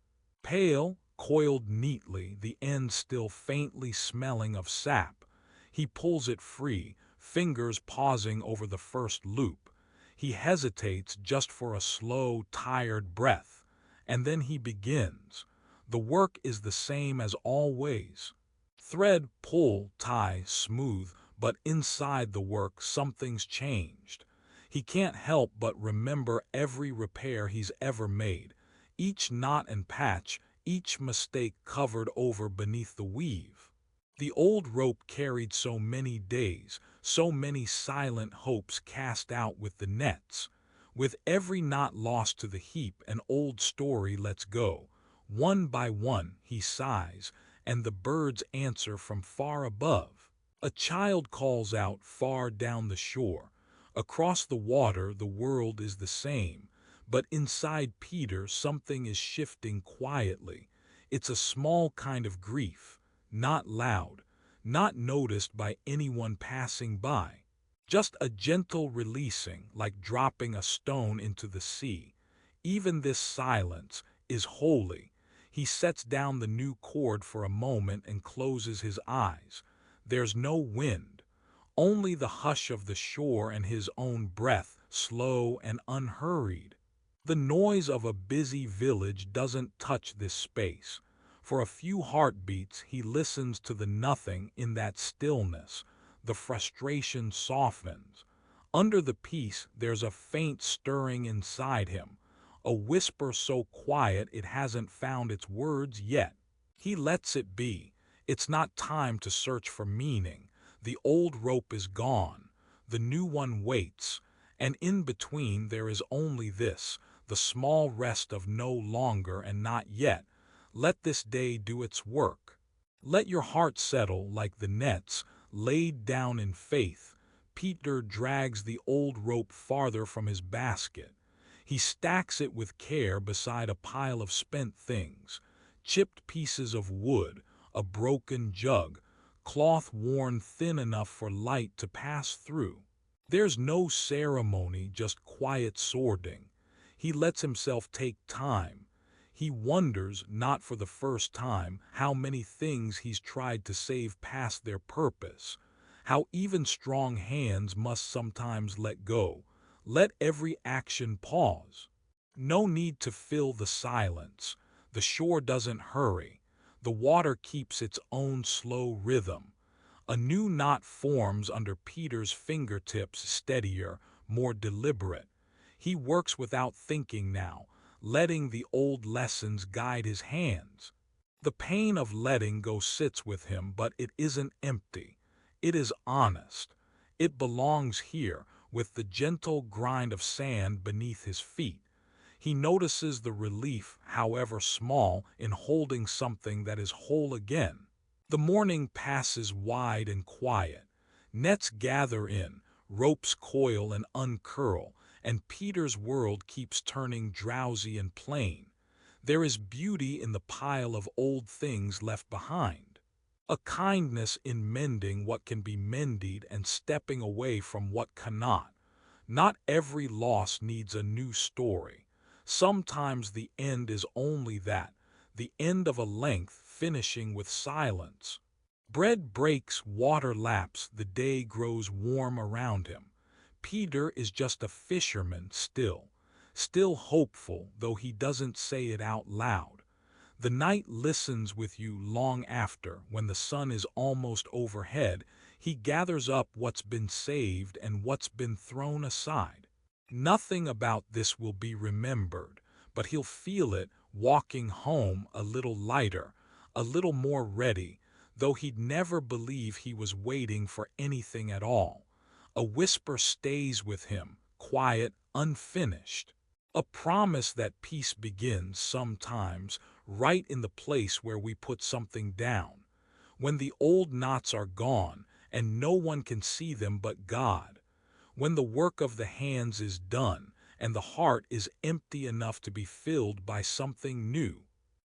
Pale, coiled neatly, the end still faintly smelling of sap. He pulls it free, fingers pausing over the first loop. He hesitates just for a slow, tired breath, and then he begins. The work is the same as always. Thread, pull, tie, smooth, but inside the work something's changed. He can't help but remember every repair he's ever made, each knot and patch, each mistake covered over beneath the weave. The old rope carried so many days, so many silent hopes cast out with the nets. With every knot lost to the heap, an old story lets go. One by one he sighs, and the birds answer from far above. A child calls out far down the shore. Across the water the world is the same, but inside Peter something is shifting quietly. It's a small kind of grief, not loud, not noticed by anyone passing by. Just a gentle releasing, like dropping a stone into the sea. Even this silence is holy. He sets down the new cord for a moment and closes his eyes. There's no wind, only the hush of the shore and his own breath, slow and unhurried. The noise of a busy village doesn't touch this space. For a few heartbeats he listens to the nothing in that stillness. The frustration softens. Under the peace there's a faint stirring inside him, a whisper so quiet it hasn't found its words yet. He lets it be. It's not time to search for meaning. The old rope is gone. The new one waits. And in between there is only this, the small rest of no longer and not yet. Let this day do its work. Let your heart settle like the nets laid down in faith. Peter drags the old rope farther from his basket. He stacks it with care beside a pile of spent things, chipped pieces of wood, a broken jug, cloth worn thin enough for light to pass through. There's no ceremony, just quiet sorting. He lets himself take time. He wonders, not for the first time, how many things he's tried to save past their purpose, how even strong hands must sometimes let go. Let every action pause. No need to fill the silence. The shore doesn't hurry. The water keeps its own slow rhythm. A new knot forms under Peter's fingertips, steadier, more deliberate. He works without thinking now, letting the old lessons guide his hands. The pain of letting go sits with him, but it isn't empty. It is honest. It belongs here, with the gentle grind of sand beneath his feet. He notices the relief, however small, in holding something that is whole again. The morning passes wide and quiet. Nets gather in, ropes coil and uncurl, and Peter's world keeps turning drowsy and plain. There is beauty in the pile of old things left behind, a kindness in mending what can be mended and stepping away from what cannot. Not every loss needs a new story. Sometimes the end is only that, the end of a length finishing with silence. Bread breaks, water laps, the day grows warm around him. Peter is just a fisherman still hopeful, though he doesn't say it out loud. The night listens with you long after. When the sun is almost overhead, he gathers up what's been saved and what's been thrown aside. Nothing about this will be remembered, but he'll feel it walking home a little lighter, a little more ready, though he'd never believe he was waiting for anything at all. A whisper stays with him, quiet, unfinished. A promise that peace begins sometimes right in the place where we put something down. When the old knots are gone and no one can see them but God. When the work of the hands is done, and the heart is empty enough to be filled by something new.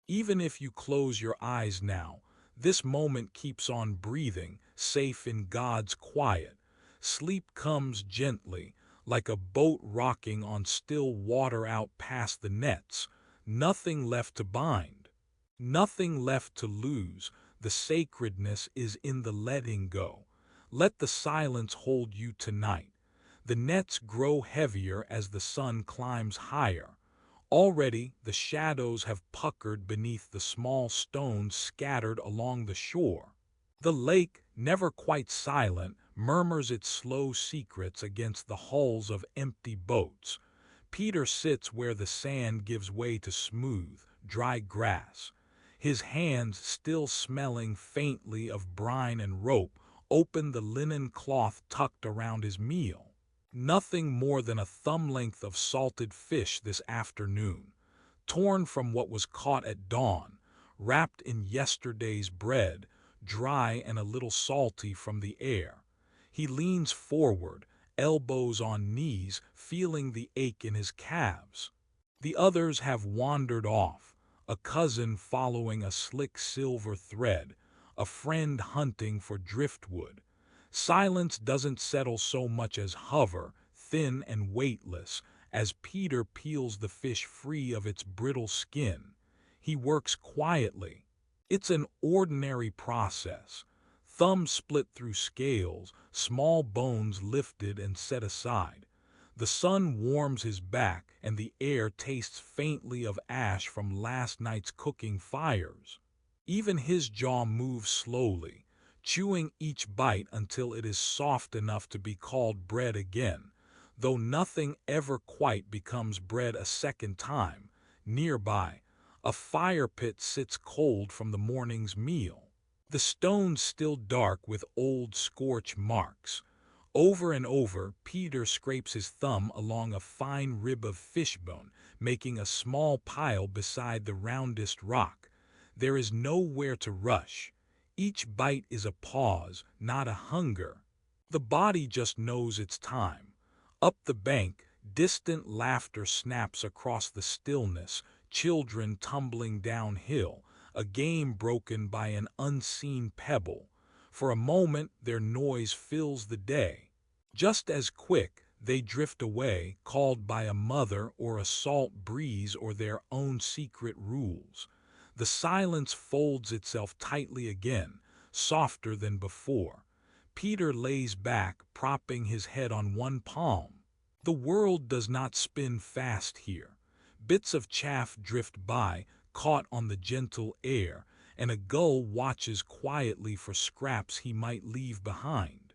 Even if you close your eyes now, this moment keeps on breathing, safe in God's quiet. Sleep comes gently, like a boat rocking on still water out past the nets. Nothing left to bind, nothing left to lose. The sacredness is in the letting go. Let the silence hold you tonight. The nets grow heavier as the sun climbs higher. Already the shadows have puckered beneath the small stones scattered along the shore. The lake, never quite silent, murmurs its slow secrets against the hulls of empty boats. Peter sits where the sand gives way to smooth, dry grass. His hands, still smelling faintly of brine and rope, open the linen cloth tucked around his meal. Nothing more than a thumb length of salted fish this afternoon, torn from what was caught at dawn, wrapped in yesterday's bread, dry and a little salty from the air. He leans forward, elbows on knees, feeling the ache in his calves. The others have wandered off, a cousin following a slick silver thread, a friend hunting for driftwood. Silence doesn't settle so much as hover, thin and weightless, as Peter peels the fish free of its brittle skin. He works quietly. It's an ordinary process. Thumbs split through scales, small bones lifted and set aside. The sun warms his back, and the air tastes faintly of ash from last night's cooking fires. Even his jaw moves slowly, chewing each bite until it is soft enough to be called bread again, though nothing ever quite becomes bread a second time. Nearby, a fire pit sits cold from the morning's meal, the stones still dark with old scorch marks. Over and over, Peter scrapes his thumb along a fine rib of fishbone, making a small pile beside the roundest rock. There is nowhere to rush. Each bite is a pause, not a hunger. The body just knows its time. Up the bank, distant laughter snaps across the stillness, children tumbling downhill, a game broken by an unseen pebble. For a moment, their noise fills the day. Just as quick, they drift away, called by a mother or a salt breeze or their own secret rules. The silence folds itself tightly again, softer than before. Peter lays back, propping his head on one palm. The world does not spin fast here. Bits of chaff drift by, caught on the gentle air, and a gull watches quietly for scraps he might leave behind.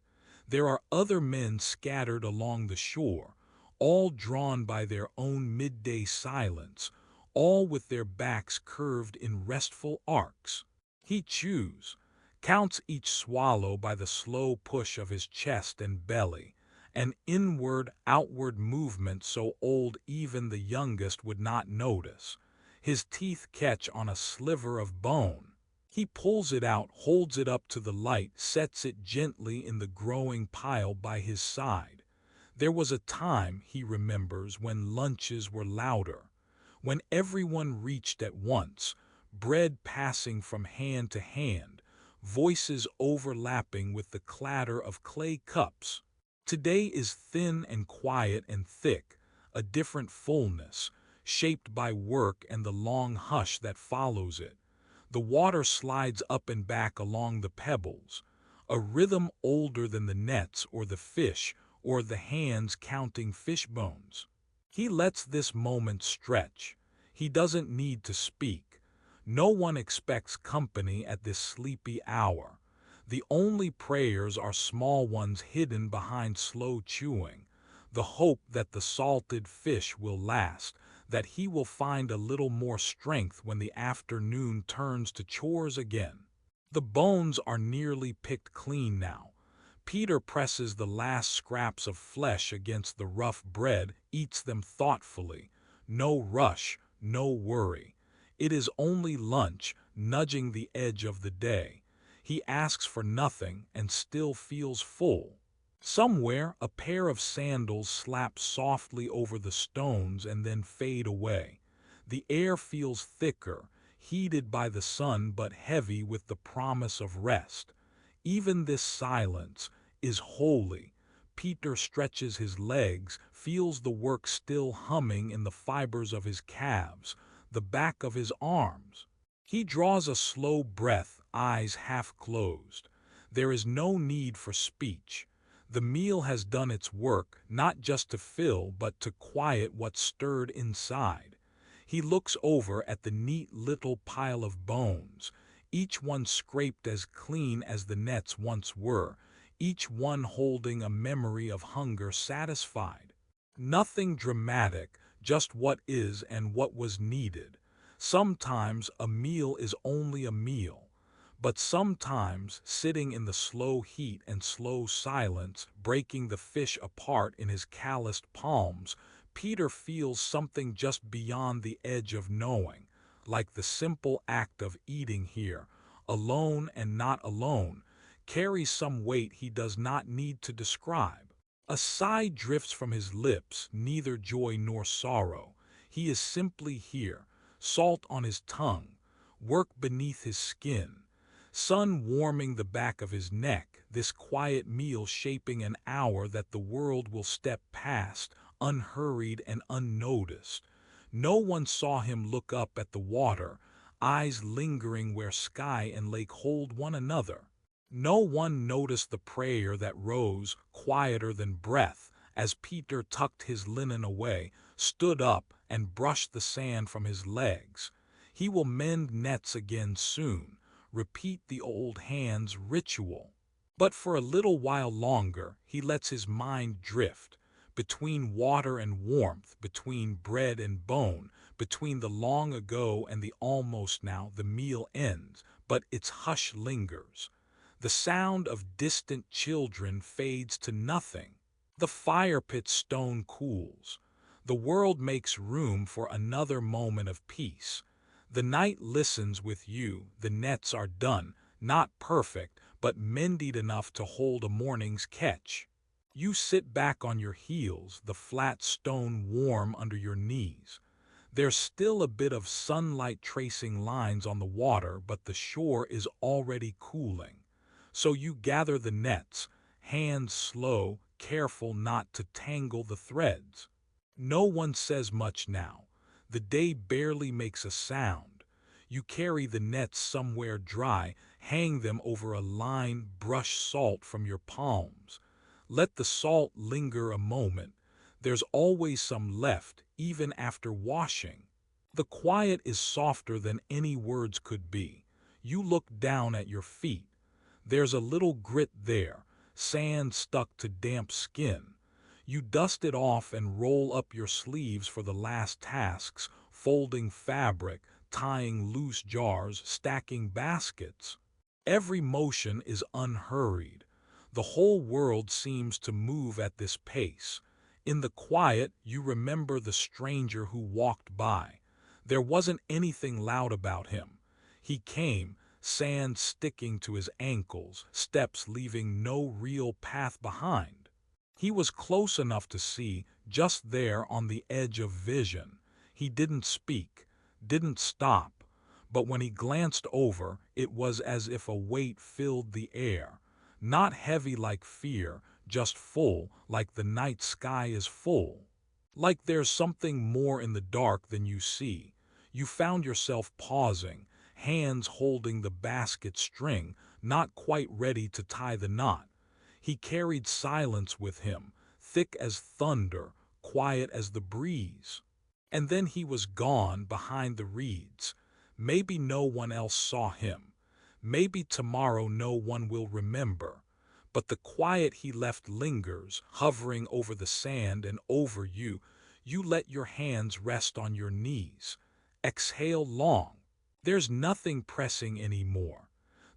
There are other men scattered along the shore, all drawn by their own midday silence, all with their backs curved in restful arcs. He chews, counts each swallow by the slow push of his chest and belly, an inward-outward movement so old even the youngest would not notice. His teeth catch on a sliver of bone. He pulls it out, holds it up to the light, sets it gently in the growing pile by his side. There was a time, he remembers, when lunches were louder, when everyone reached at once, bread passing from hand to hand, voices overlapping with the clatter of clay cups. Today is thin and quiet and thick, a different fullness, shaped by work and the long hush that follows it. The water slides up and back along the pebbles, a rhythm older than the nets or the fish or the hands counting fish bones. He lets this moment stretch. He doesn't need to speak. No one expects company at this sleepy hour. The only prayers are small ones hidden behind slow chewing, the hope that the salted fish will last, that he will find a little more strength when the afternoon turns to chores again. The bones are nearly picked clean now. Peter presses the last scraps of flesh against the rough bread, eats them thoughtfully. No rush, no worry. It is only lunch, nudging the edge of the day. He asks for nothing and still feels full. Somewhere, a pair of sandals slap softly over the stones and then fade away. The air feels thicker, heated by the sun but heavy with the promise of rest. Even this silence is holy. Peter stretches his legs, feels the work still humming in the fibers of his calves, the back of his arms. He draws a slow breath, eyes half closed. There is no need for speech. The meal has done its work, not just to fill, but to quiet what stirred inside. He looks over at the neat little pile of bones, each one scraped as clean as the nets once were, each one holding a memory of hunger satisfied. Nothing dramatic, just what is and what was needed. Sometimes a meal is only a meal, but sometimes, sitting in the slow heat and slow silence, breaking the fish apart in his calloused palms, Peter feels something just beyond the edge of knowing, like the simple act of eating here, alone and not alone, carries some weight he does not need to describe. A sigh drifts from his lips, neither joy nor sorrow. He is simply here, salt on his tongue, work beneath his skin, sun warming the back of his neck, this quiet meal shaping an hour that the world will step past, unhurried and unnoticed. No one saw him look up at the water, eyes lingering where sky and lake hold one another. No one noticed the prayer that rose, quieter than breath, as Peter tucked his linen away, stood up, and brushed the sand from his legs. He will mend nets again soon, repeat the old hand's ritual. But for a little while longer, he lets his mind drift, between water and warmth, between bread and bone, between the long ago and the almost now. The meal ends, but its hush lingers. The sound of distant children fades to nothing. The fire pit's stone cools. The world makes room for another moment of peace. The night listens with you. The nets are done, not perfect, but mended enough to hold a morning's catch. You sit back on your heels, the flat stone warm under your knees. There's still a bit of sunlight tracing lines on the water, but the shore is already cooling. So you gather the nets, hands slow, careful not to tangle the threads. No one says much now. The day barely makes a sound. You carry the nets somewhere dry, hang them over a line, brush salt from your palms. Let the salt linger a moment. There's always some left, even after washing. The quiet is softer than any words could be. You look down at your feet. There's a little grit there, sand stuck to damp skin. You dust it off and roll up your sleeves for the last tasks, folding fabric, tying loose jars, stacking baskets. Every motion is unhurried. The whole world seems to move at this pace. In the quiet, you remember the stranger who walked by. There wasn't anything loud about him. He came, sand sticking to his ankles, steps leaving no real path behind. He was close enough to see, just there on the edge of vision. He didn't speak, didn't stop, but when he glanced over, it was as if a weight filled the air. Not heavy like fear, just full, like the night sky is full. Like there's something more in the dark than you see. You found yourself pausing, hands holding the basket string, not quite ready to tie the knot. He carried silence with him, thick as thunder, quiet as the breeze. And then he was gone behind the reeds. Maybe no one else saw him. Maybe tomorrow no one will remember. But the quiet he left lingers, hovering over the sand and over you. You let your hands rest on your knees. Exhale long. There's nothing pressing anymore.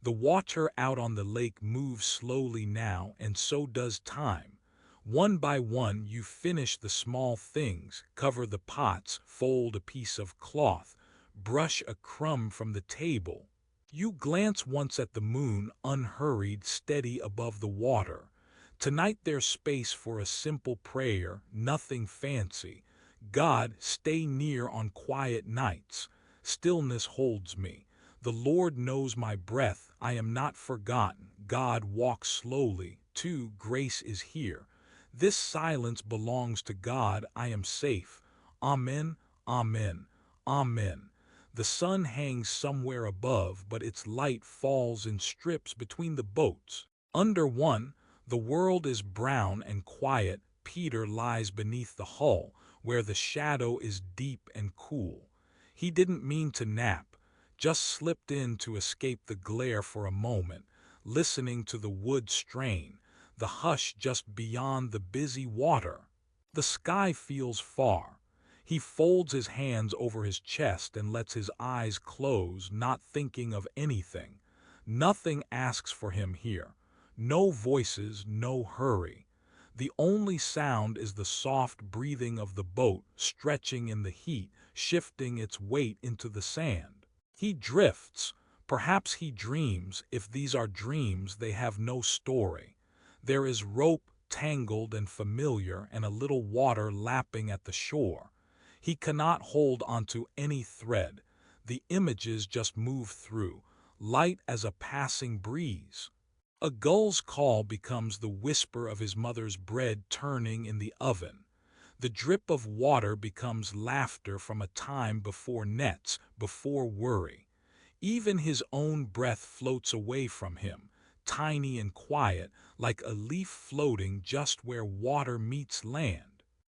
The water out on the lake moves slowly now, and so does time. One by one you finish the small things, cover the pots, fold a piece of cloth, brush a crumb from the table. You glance once at the moon, unhurried, steady above the water. Tonight there's space for a simple prayer, nothing fancy. God, stay near on quiet nights. Stillness holds me. The Lord knows my breath. I am not forgotten. God walks slowly. Too, grace is here. This silence belongs to God. I am safe. Amen, amen, amen. The sun hangs somewhere above, but its light falls in strips between the boats. Under one, the world is brown and quiet. Peter lies beneath the hull, where the shadow is deep and cool. He didn't mean to nap, just slipped in to escape the glare for a moment, listening to the wood strain, the hush just beyond the busy water. The sky feels far. He folds his hands over his chest and lets his eyes close, not thinking of anything. Nothing asks for him here. No voices, no hurry. The only sound is the soft breathing of the boat, stretching in the heat, shifting its weight into the sand. He drifts. Perhaps he dreams. If these are dreams, they have no story. There is rope, tangled and familiar, and a little water lapping at the shore. He cannot hold onto any thread. The images just move through, light as a passing breeze. A gull's call becomes the whisper of his mother's bread turning in the oven. The drip of water becomes laughter from a time before nets, before worry. Even his own breath floats away from him, tiny and quiet, like a leaf floating just where water meets land.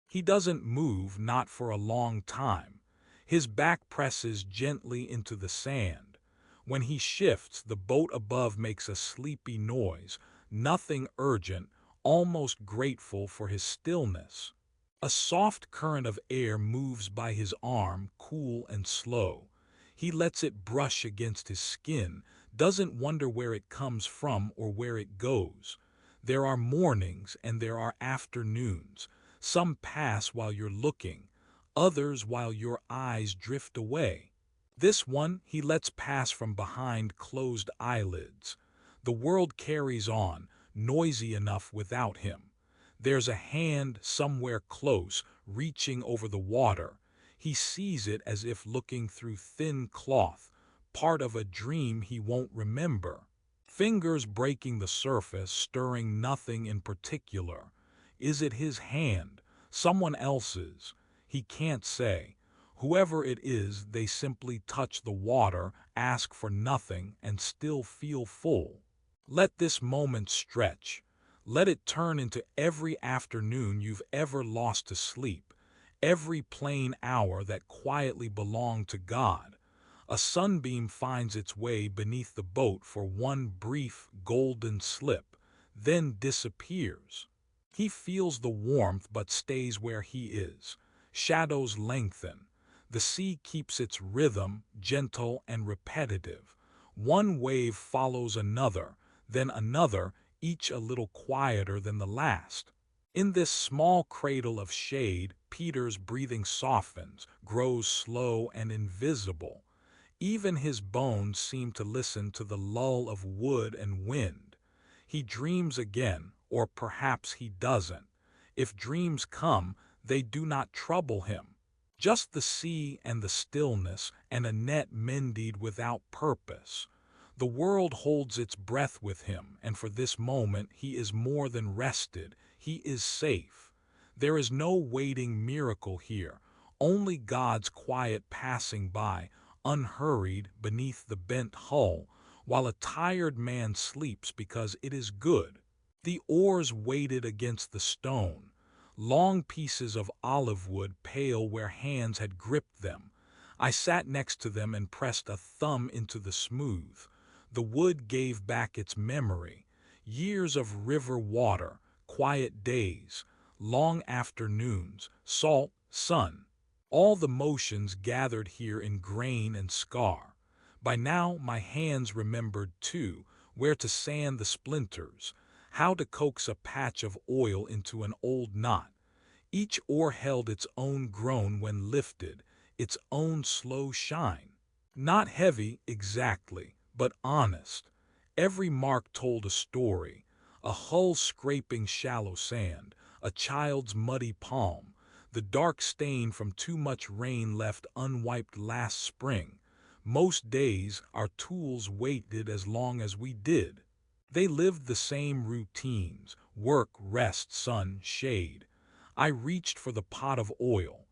He doesn't move, not for a long time. His back presses gently into the sand. When he shifts, the boat above makes a sleepy noise, nothing urgent, almost grateful for his stillness. A soft current of air moves by his arm, cool and slow. He lets it brush against his skin, doesn't wonder where it comes from or where it goes. There are mornings and there are afternoons. Some pass while you're looking, others while your eyes drift away. This one he lets pass from behind closed eyelids. The world carries on, noisy enough without him. There's a hand somewhere close, reaching over the water. He sees it as if looking through thin cloth, part of a dream he won't remember. Fingers breaking the surface, stirring nothing in particular. Is it his hand? Someone else's? He can't say. Whoever it is, they simply touch the water, ask for nothing, and still feel full. Let this moment stretch. Let it turn into every afternoon you've ever lost to sleep, every plain hour that quietly belonged to God. A sunbeam finds its way beneath the boat for one brief, golden slip, then disappears. He feels the warmth but stays where he is. Shadows lengthen. The sea keeps its rhythm, gentle and repetitive. One wave follows another, then another, each a little quieter than the last. In this small cradle of shade, Peter's breathing softens, grows slow and invisible. Even his bones seem to listen to the lull of wood and wind. He dreams again, or perhaps he doesn't. If dreams come, they do not trouble him. Just the sea and the stillness and a net mended without purpose. The world holds its breath with him, and for this moment he is more than rested. He is safe. There is no waiting miracle here, only God's quiet passing by, unhurried beneath the bent hull, while a tired man sleeps because it is good. The oars weighted against the stone, long pieces of olive wood pale where hands had gripped them. I sat next to them and pressed a thumb into the smooth. The wood gave back its memory, years of river water, quiet days, long afternoons, salt, sun. All the motions gathered here in grain and scar. By now my hands remembered too, where to sand the splinters, how to coax a patch of oil into an old knot. Each oar held its own groan when lifted, its own slow shine. Not heavy, exactly, but honest. Every mark told a story: a hull scraping shallow sand, a child's muddy palm, the dark stain from too much rain left unwiped last spring. Most days our tools waited as long as we did. They lived the same routines: work, rest, sun, shade. I reached for the pot of oil.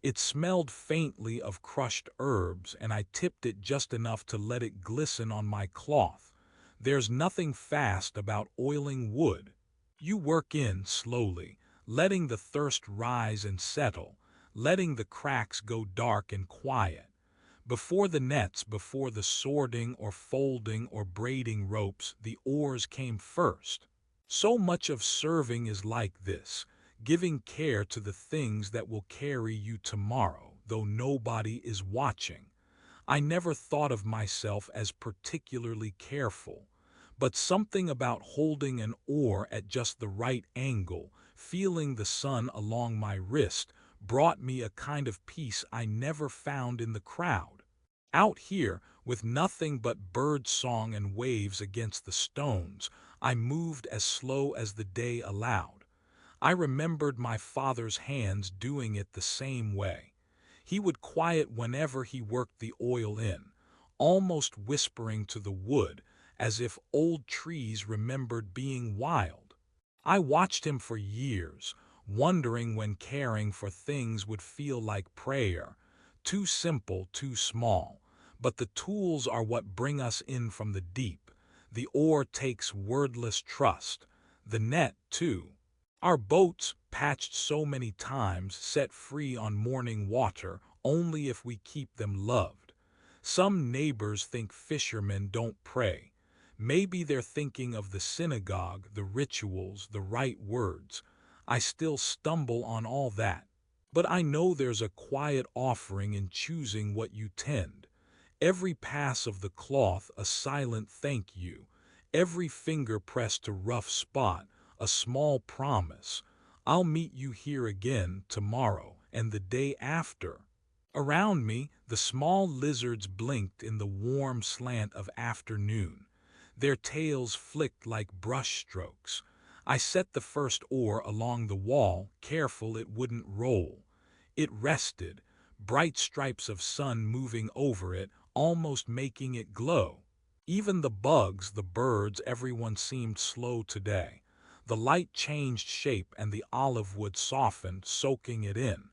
It smelled faintly of crushed herbs, and I tipped it just enough to let it glisten on my cloth. There's nothing fast about oiling wood. You work in slowly, letting the thirst rise and settle, letting the cracks go dark and quiet. Before the nets, before the sorting or folding or braiding ropes, the oars came first. So much of serving is like this: giving care to the things that will carry you tomorrow, though nobody is watching. I never thought of myself as particularly careful, but something about holding an oar at just the right angle, feeling the sun along my wrist, brought me a kind of peace I never found in the crowd. Out here, with nothing but bird song and waves against the stones, I moved as slow as the day allowed. I remembered my father's hands doing it the same way. He would quiet whenever he worked the oil in, almost whispering to the wood, as if old trees remembered being wild. I watched him for years, wondering when caring for things would feel like prayer: too simple, too small. But the tools are what bring us in from the deep. The oar takes wordless trust. The net, too. Our boats, patched so many times, set free on morning water only if we keep them loved. Some neighbors think fishermen don't pray. Maybe they're thinking of the synagogue, the rituals, the right words. I still stumble on all that. But I know there's a quiet offering in choosing what you tend. Every pass of the cloth a silent thank you. Every finger pressed to rough spot a small promise: I'll meet you here again tomorrow and the day after. Around me, the small lizards blinked in the warm slant of afternoon. Their tails flicked like brush strokes. I set the first oar along the wall, careful it wouldn't roll. It rested, bright stripes of sun moving over it, almost making it glow. Even the bugs, the birds, everyone seemed slow today. The light changed shape and the olive wood softened, soaking it in.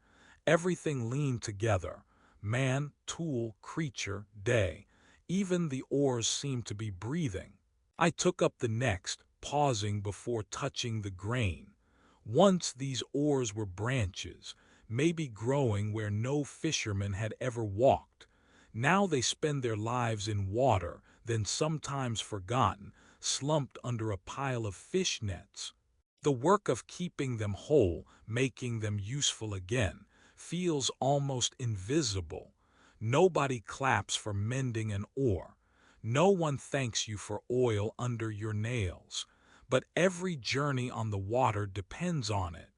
Everything leaned together: man, tool, creature, day. Even the oars seemed to be breathing. I took up the next, pausing before touching the grain. Once these oars were branches, maybe growing where no fisherman had ever walked. Now they spend their lives in water, then sometimes forgotten, slumped under a pile of fish nets. The work of keeping them whole, making them useful again, feels almost invisible. Nobody claps for mending an oar. No one thanks you for oil under your nails. But every journey on the water depends on it.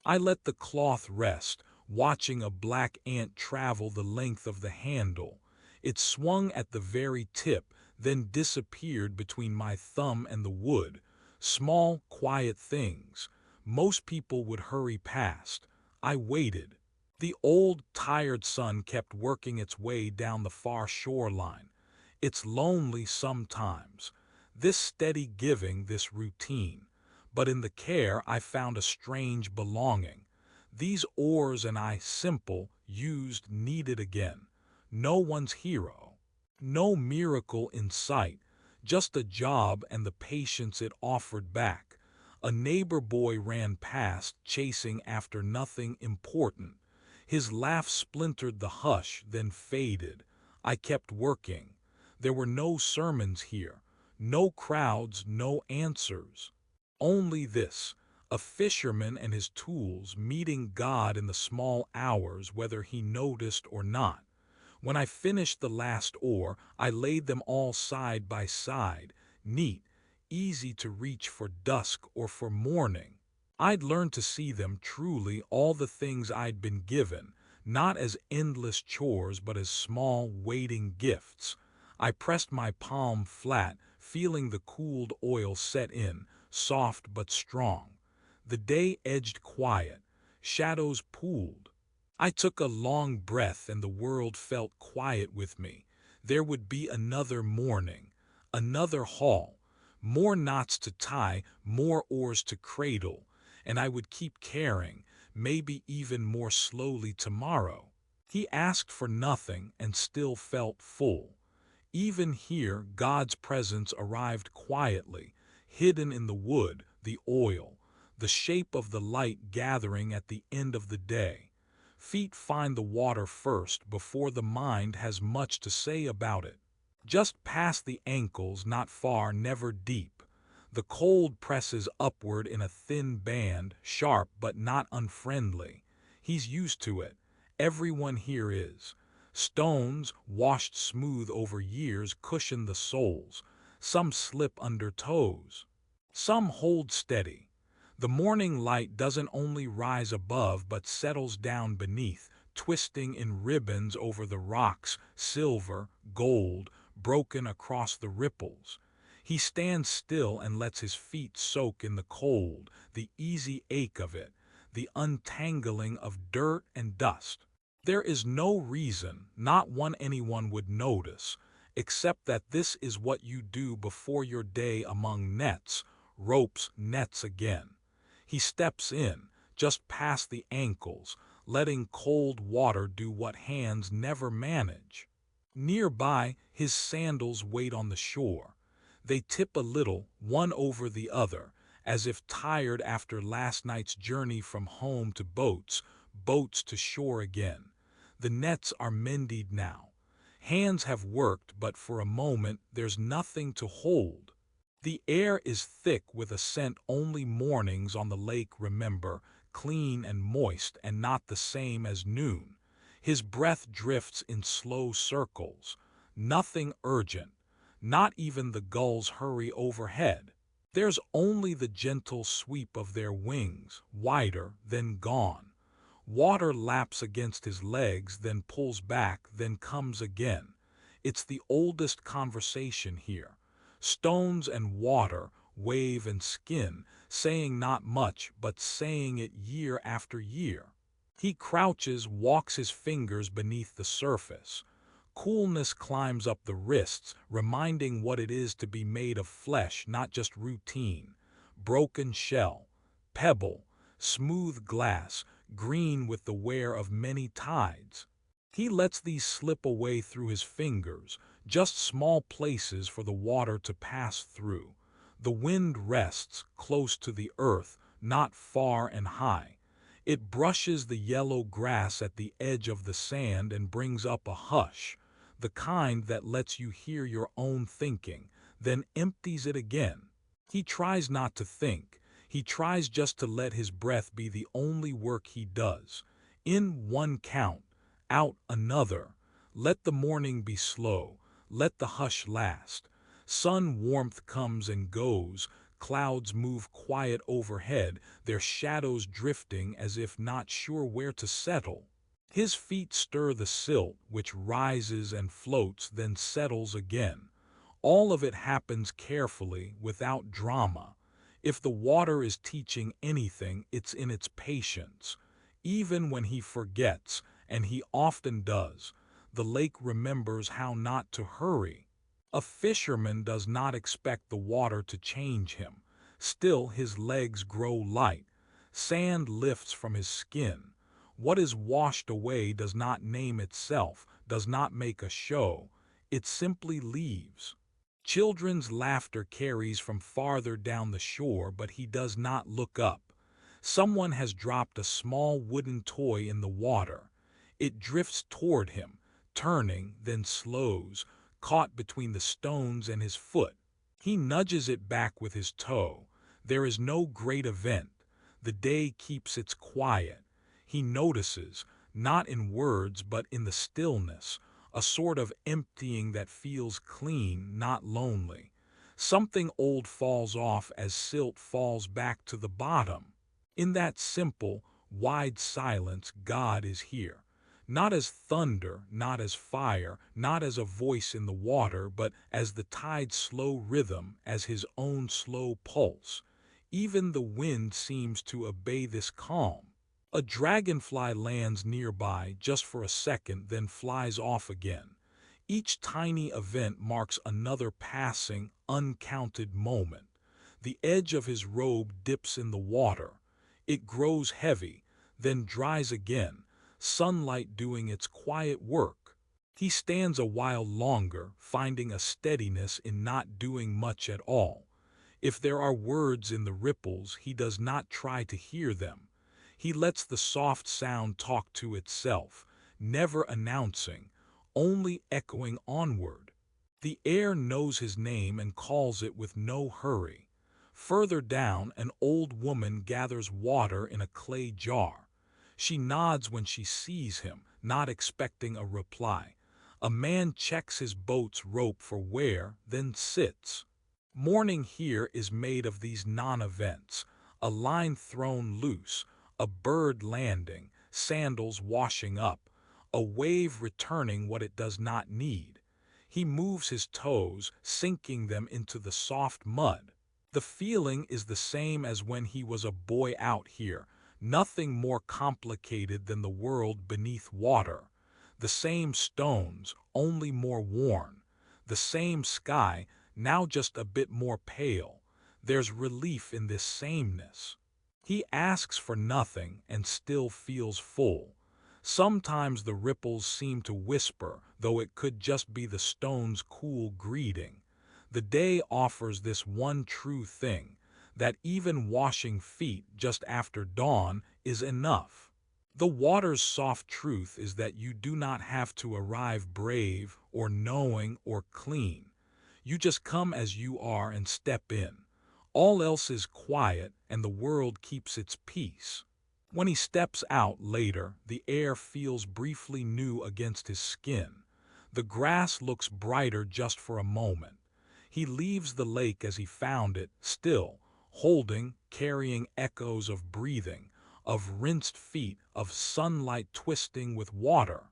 I let the cloth rest, watching a black ant travel the length of the handle. It swung at the very tip, then disappeared between my thumb and the wood. Small, quiet things. Most people would hurry past. I waited. The old, tired sun kept working its way down the far shoreline. It's lonely sometimes, this steady giving, this routine. But in the care I found a strange belonging. These oars and I, simple, used, needed again. No one's hero. No miracle in sight, just a job and the patience it offered back. A neighbor boy ran past, chasing after nothing important. His laugh splintered the hush, then faded. I kept working. There were no sermons here, no crowds, no answers. Only this: a fisherman and his tools meeting God in the small hours, whether he noticed or not. When I finished the last oar, I laid them all side by side, neat, easy to reach for dusk or for morning. I'd learned to see them truly, all the things I'd been given, not as endless chores but as small, waiting gifts. I pressed my palm flat, feeling the cooled oil set in, soft but strong. The day edged quiet. Shadows pooled. I took a long breath and the world felt quiet with me. There would be another morning, another haul, more knots to tie, more oars to cradle, and I would keep caring, maybe even more slowly tomorrow. He asked for nothing and still felt full. Even here, God's presence arrived quietly, hidden in the wood, the oil, the shape of the light gathering at the end of the day. Feet find the water first before the mind has much to say about it. Just past the ankles, not far, never deep. The cold presses upward in a thin band, sharp but not unfriendly. He's used to it. Everyone here is. Stones, washed smooth over years, cushion the soles. Some slip under toes. Some hold steady. The morning light doesn't only rise above but settles down beneath, twisting in ribbons over the rocks, silver, gold, broken across the ripples. He stands still and lets his feet soak in the cold, the easy ache of it, the untangling of dirt and dust. There is no reason, not one anyone would notice, except that this is what you do before your day among nets, ropes, nets again. He steps in, just past the ankles, letting cold water do what hands never manage. Nearby, his sandals wait on the shore. They tip a little, one over the other, as if tired after last night's journey from home to boats, boats to shore again. The nets are mended now. Hands have worked, but for a moment there's nothing to hold. The air is thick with a scent only mornings on the lake remember, clean and moist and not the same as noon. His breath drifts in slow circles. Nothing urgent. Not even the gulls hurry overhead. There's only the gentle sweep of their wings, wider, then gone. Water laps against his legs, then pulls back, then comes again. It's the oldest conversation here. Stones and water, wave and skin, saying not much, but saying it year after year. He crouches, walks his fingers beneath the surface. Coolness climbs up the wrists, reminding what it is to be made of flesh, not just routine. Broken shell, pebble, smooth glass, green with the wear of many tides. He lets these slip away through his fingers, just small places for the water to pass through. The wind rests close to the earth, not far and high. It brushes the yellow grass at the edge of the sand and brings up a hush, the kind that lets you hear your own thinking, then empties it again. He tries not to think. He tries just to let his breath be the only work he does. In one count, out another. Let the morning be slow. Let the hush last. Sun warmth comes and goes. Clouds move quiet overhead, their shadows drifting as if not sure where to settle. His feet stir the silt, which rises and floats, then settles again. All of it happens carefully, without drama. If the water is teaching anything, it's in its patience. Even when he forgets, and he often does, the lake remembers how not to hurry. A fisherman does not expect the water to change him. Still his legs grow light. Sand lifts from his skin. What is washed away does not name itself, does not make a show. It simply leaves. Children's laughter carries from farther down the shore, but he does not look up. Someone has dropped a small wooden toy in the water. It drifts toward him, turning, then slows, caught between the stones and his foot. He nudges it back with his toe. There is no great event. The day keeps its quiet. He notices, not in words but in the stillness, a sort of emptying that feels clean, not lonely. Something old falls off as silt falls back to the bottom. In that simple, wide silence, God is here. not as thunder, not as fire, not as a voice in the water, but as the tide's slow rhythm, as his own slow pulse. Even the wind seems to obey this calm. A dragonfly lands nearby just for a second, then flies off again. Each tiny event marks another passing, uncounted moment. The edge of his robe dips in the water. It grows heavy, then dries again, sunlight doing its quiet work. He stands a while longer, finding a steadiness in not doing much at all. If there are words in the ripples, he does not try to hear them. He lets the soft sound talk to itself, never announcing, only echoing onward. The air knows his name and calls it with no hurry. Further down, an old woman gathers water in a clay jar. She nods when she sees him, not expecting a reply. A man checks his boat's rope for wear, then sits. Morning here is made of these non-events: a line thrown loose, a bird landing, sandals washing up, a wave returning what it does not need. He moves his toes, sinking them into the soft mud. The feeling is the same as when he was a boy out here, nothing more complicated than the world beneath water. The same stones, only more worn. The same sky, now just a bit more pale. There's relief in this sameness. He asks for nothing and still feels full. Sometimes the ripples seem to whisper, though it could just be the stone's cool greeting. The day offers this one true thing, that even washing feet just after dawn is enough. The water's soft truth is that you do not have to arrive brave or knowing or clean. You just come as you are and step in. All else is quiet and the world keeps its peace. When he steps out later, the air feels briefly new against his skin. The grass looks brighter just for a moment. He leaves the lake as he found it, still, holding, carrying echoes of breathing, of rinsed feet, of sunlight twisting with water.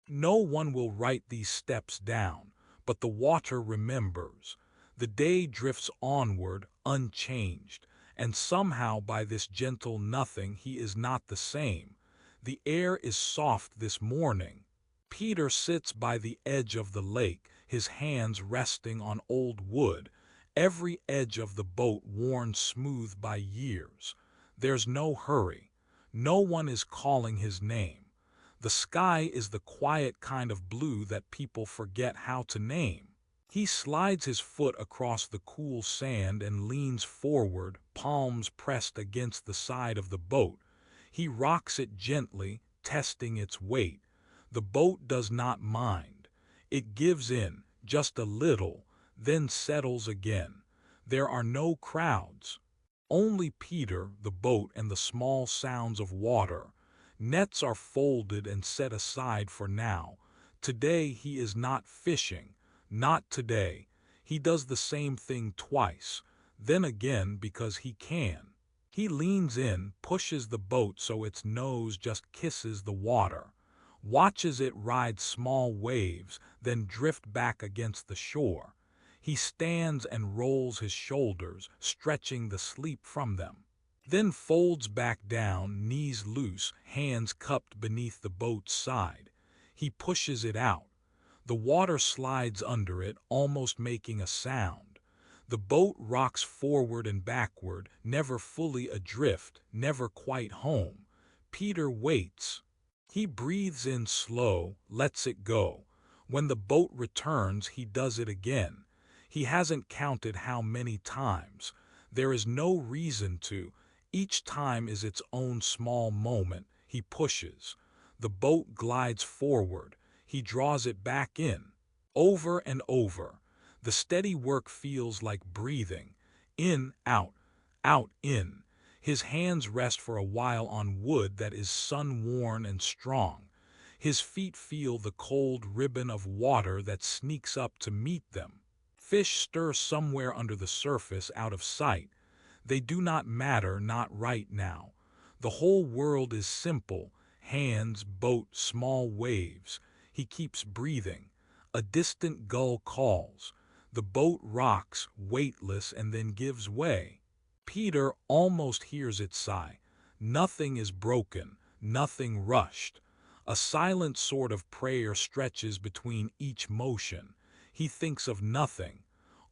No one will write these steps down, but the water remembers. The day drifts onward, unchanged, and somehow by this gentle nothing he is not the same. The air is soft this morning. Peter sits by the edge of the lake, his hands resting on old wood, every edge of the boat worn smooth by years. There's no hurry. No one is calling his name. The sky is the quiet kind of blue that people forget how to name. He slides his foot across the cool sand and leans forward, palms pressed against the side of the boat. He rocks it gently, testing its weight. The boat does not mind. It gives in, just a little, then settles again. There are no crowds. Only Peter, the boat, and the small sounds of water. Nets are folded and set aside for now. Today he is not fishing. Not today. He does the same thing twice, then again because he can. He leans in, pushes the boat so its nose just kisses the water, watches it ride small waves, then drift back against the shore. He stands and rolls his shoulders, stretching the sleep from them. Then folds back down, knees loose, hands cupped beneath the boat's side. He pushes it out. The water slides under it, almost making a sound. The boat rocks forward and backward, never fully adrift, never quite home. Peter waits. He breathes in slow, lets it go. When the boat returns, he does it again. He hasn't counted how many times. There is no reason to. Each time is its own small moment. He pushes. The boat glides forward. He draws it back in. Over and over. The steady work feels like breathing. In, out, in. His hands rest for a while on wood that is sun-worn and strong. His feet feel the cold ribbon of water that sneaks up to meet them. Fish stir somewhere under the surface, out of sight. They do not matter, not right now. The whole world is simple, hands, boat, small waves. He keeps breathing. A distant gull calls. The boat rocks, weightless, and then gives way. Peter almost hears it sigh. Nothing is broken, nothing rushed. A silent sort of prayer stretches between each motion. He thinks of nothing,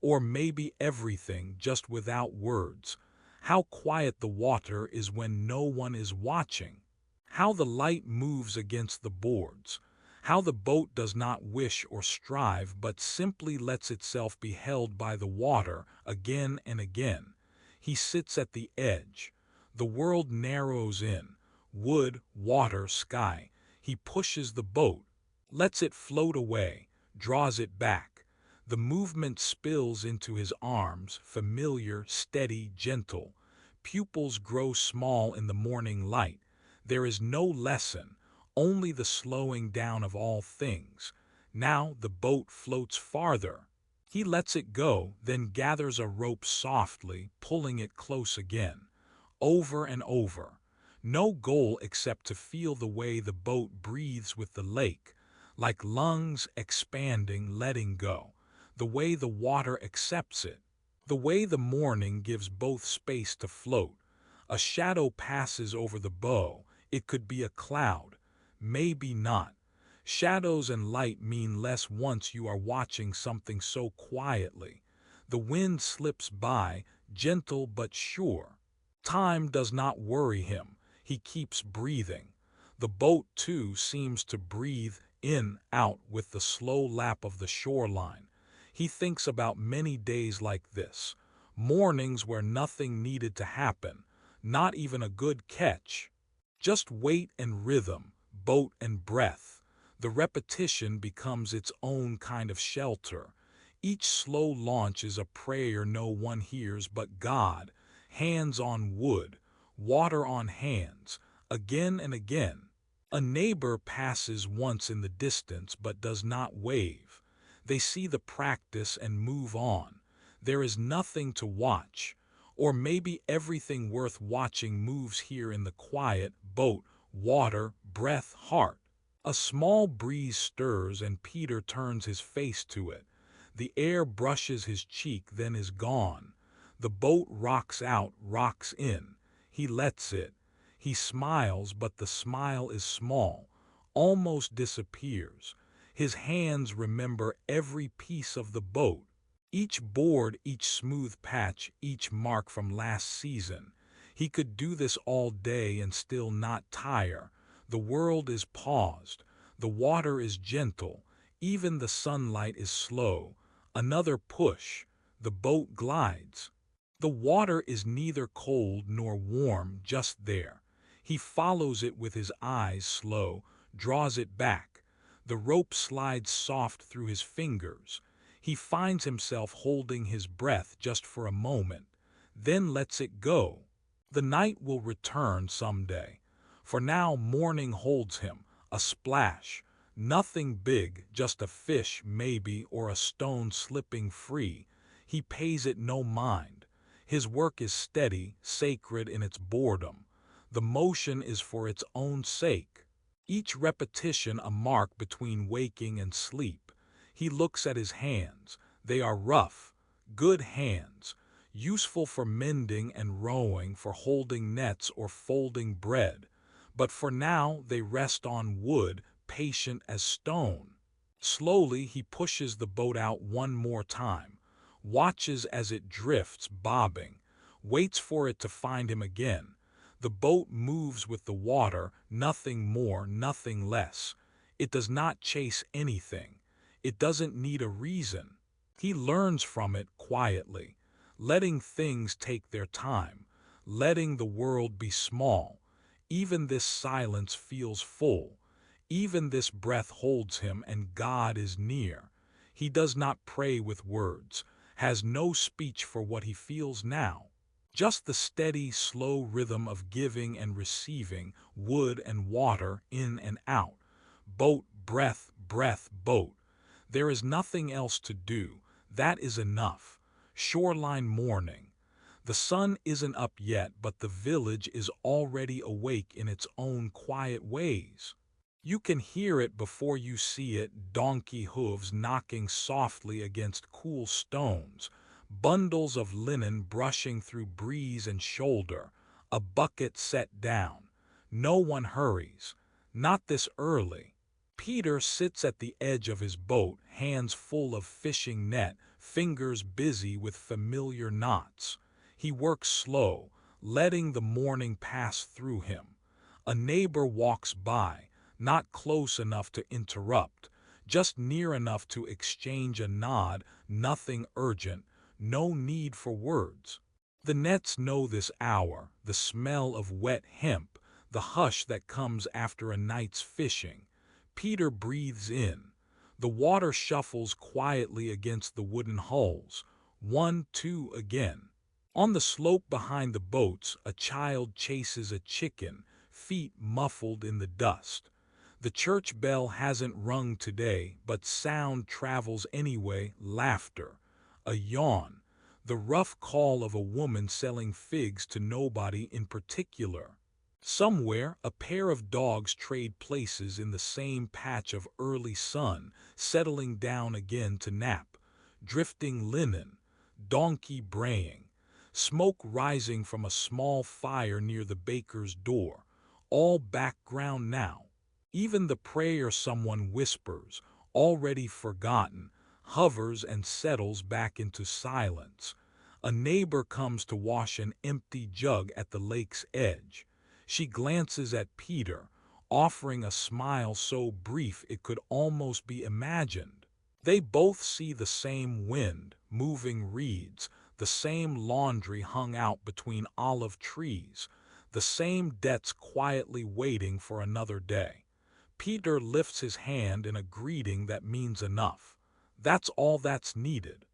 or maybe everything, just without words. How quiet the water is when no one is watching. How the light moves against the boards. How the boat does not wish or strive, but simply lets itself be held by the water again and again. He sits at the edge. The world narrows in. Wood, water, sky. He pushes the boat, lets it float away, draws it back. The movement spills into his arms, familiar, steady, gentle. Pupils grow small in the morning light. There is no lesson, only the slowing down of all things. Now the boat floats farther. He lets it go, then gathers a rope softly, pulling it close again. Over and over. No goal except to feel the way the boat breathes with the lake, like lungs expanding, letting go. The way the water accepts it. The way the morning gives both space to float. A shadow passes over the bow. It could be a cloud. Maybe not. Shadows and light mean less once you are watching something so quietly. The wind slips by, gentle but sure. Time does not worry him. He keeps breathing. The boat, too, seems to breathe in, out with the slow lap of the shoreline. He thinks about many days like this, mornings where nothing needed to happen, not even a good catch. Just weight and rhythm, boat and breath. The repetition becomes its own kind of shelter. Each slow launch is a prayer no one hears but God. Hands on wood, water on hands, again and again. A neighbor passes once in the distance but does not wave. They see the practice and move on. There is nothing to watch. Or maybe everything worth watching moves here in the quiet: boat, water, breath, heart. A small breeze stirs and Peter turns his face to it. The air brushes his cheek, then is gone. The boat rocks out, rocks in. He lets it. He smiles, but the smile is small, almost disappears. His hands remember every piece of the boat. Each board, each smooth patch, each mark from last season. He could do this all day and still not tire. The world is paused. The water is gentle. Even the sunlight is slow. Another push. The boat glides. The water is neither cold nor warm, just there. He follows it with his eyes, slow, draws it back. The rope slides soft through his fingers. He finds himself holding his breath just for a moment, then lets it go. The night will return someday. For now, morning holds him, a splash. Nothing big, just a fish maybe, or a stone slipping free. He pays it no mind. His work is steady, sacred in its boredom. The motion is for its own sake. Each repetition a mark between waking and sleep. He looks at his hands. They are rough, good hands, useful for mending and rowing, for holding nets or folding bread. But for now they rest on wood, patient as stone. Slowly he pushes the boat out one more time, watches as it drifts, bobbing, waits for it to find him again. The boat moves with the water, nothing more, nothing less. It does not chase anything. It doesn't need a reason. He learns from it quietly, letting things take their time, letting the world be small. Even this silence feels full. Even this breath holds him, and God is near. He does not pray with words, has no speech for what he feels now. Just the steady, slow rhythm of giving and receiving, wood and water, in and out. Boat, breath, breath, boat. There is nothing else to do. That is enough. Shoreline morning. The sun isn't up yet, but the village is already awake in its own quiet ways. You can hear it before you see it, donkey hooves knocking softly against cool stones, bundles of linen brushing through breeze and shoulder, a bucket set down. No one hurries. Not this early. Peter sits at the edge of his boat, hands full of fishing net, fingers busy with familiar knots. He works slow, letting the morning pass through him. A neighbor walks by, not close enough to interrupt, just near enough to exchange a nod, nothing urgent, no need for words. The nets know this hour, the smell of wet hemp, the hush that comes after a night's fishing. Peter breathes in. The water shuffles quietly against the wooden hulls. One, two again. On the slope behind the boats, a child chases a chicken, feet muffled in the dust. The church bell hasn't rung today, but sound travels anyway, laughter. A yawn. The rough call of a woman selling figs to nobody in particular. Somewhere, a pair of dogs trade places in the same patch of early sun, settling down again to nap. Drifting linen, donkey braying, smoke rising from a small fire near the baker's door. All background now. Even the prayer someone whispers, already forgotten, hovers and settles back into silence. A neighbor comes to wash an empty jug at the lake's edge. She glances at Peter, offering a smile so brief it could almost be imagined. They both see the same wind, moving reeds, the same laundry hung out between olive trees, the same debts quietly waiting for another day. Peter lifts his hand in a greeting that means enough. That's all that's needed.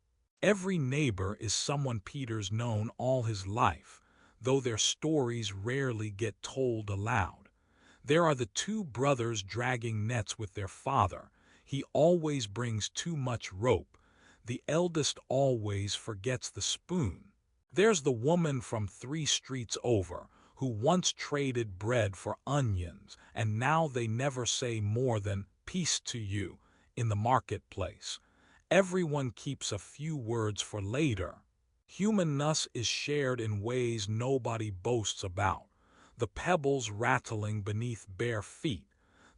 Every neighbor is someone Peter's known all his life, though their stories rarely get told aloud. There are the two brothers dragging nets with their father. He always brings too much rope. The eldest always forgets the spoon. There's the woman from 3 streets over, who once traded bread for onions, and now they never say more than "peace to you" in the marketplace. Everyone keeps a few words for later. Humanness is shared in ways nobody boasts about. The pebbles rattling beneath bare feet,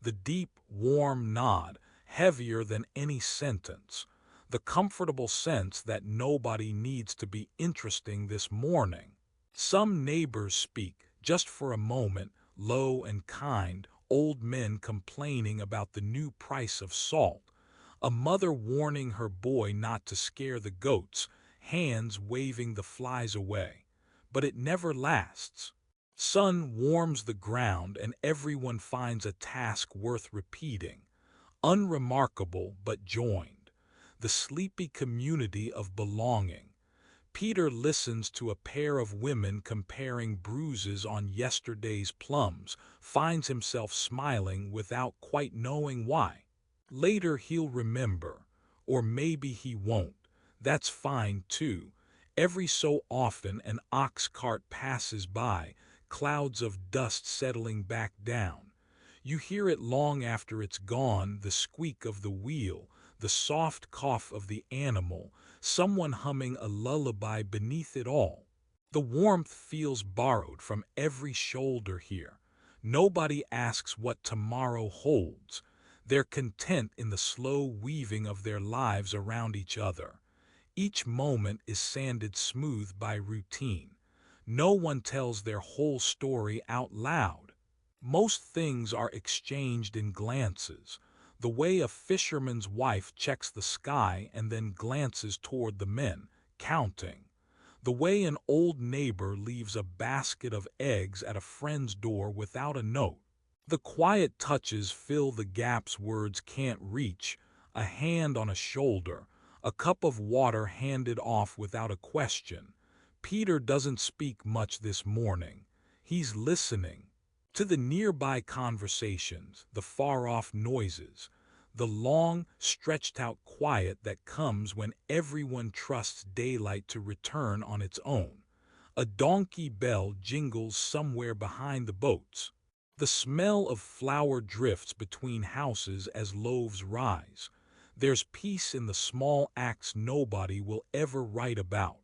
the deep, warm nod, heavier than any sentence, the comfortable sense that nobody needs to be interesting this morning. Some neighbors speak, just for a moment, low and kind, old men complaining about the new price of salt, a mother warning her boy not to scare the goats, hands waving the flies away. But it never lasts. Sun warms the ground and everyone finds a task worth repeating, unremarkable but joined. The sleepy community of belonging. Peter listens to a pair of women comparing bruises on yesterday's plums, finds himself smiling without quite knowing why. Later he'll remember, or maybe he won't. That's fine too. Every so often an ox cart passes by, clouds of dust settling back down. You hear it long after it's gone, the squeak of the wheel, the soft cough of the animal, someone humming a lullaby beneath it all. The warmth feels borrowed from every shoulder here. Nobody asks what tomorrow holds. They're content in the slow weaving of their lives around each other. Each moment is sanded smooth by routine. No one tells their whole story out loud. Most things are exchanged in glances, the way a fisherman's wife checks the sky and then glances toward the men, counting. The way an old neighbor leaves a basket of eggs at a friend's door without a note. The quiet touches fill the gaps words can't reach, a hand on a shoulder, a cup of water handed off without a question. Peter doesn't speak much this morning. He's listening. To the nearby conversations, the far-off noises, the long, stretched-out quiet that comes when everyone trusts daylight to return on its own. A donkey bell jingles somewhere behind the boats. The smell of flour drifts between houses as loaves rise. There's peace in the small acts nobody will ever write about.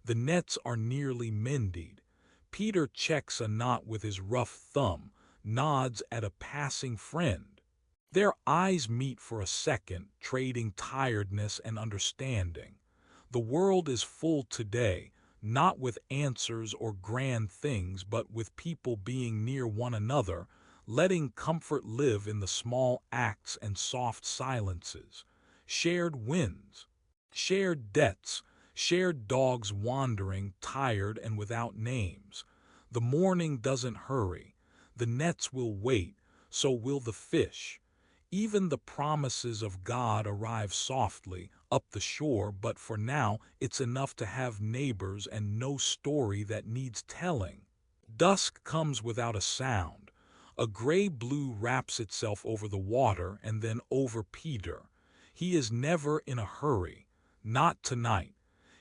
The nets are nearly mended. Peter checks a knot with his rough thumb, nods at a passing friend. Their eyes meet for a second, trading tiredness and understanding. The world is full today, not with answers or grand things, but with people being near one another, letting comfort live in the small acts and soft silences. Shared wins, shared debts, shared dogs wandering, tired and without names. The morning doesn't hurry. The nets will wait, so will the fish. Even the promises of God arrive softly up the shore, but for now it's enough to have neighbors and no story that needs telling. Dusk comes without a sound. A gray blue wraps itself over the water and then over Peter. He is never in a hurry. Not tonight.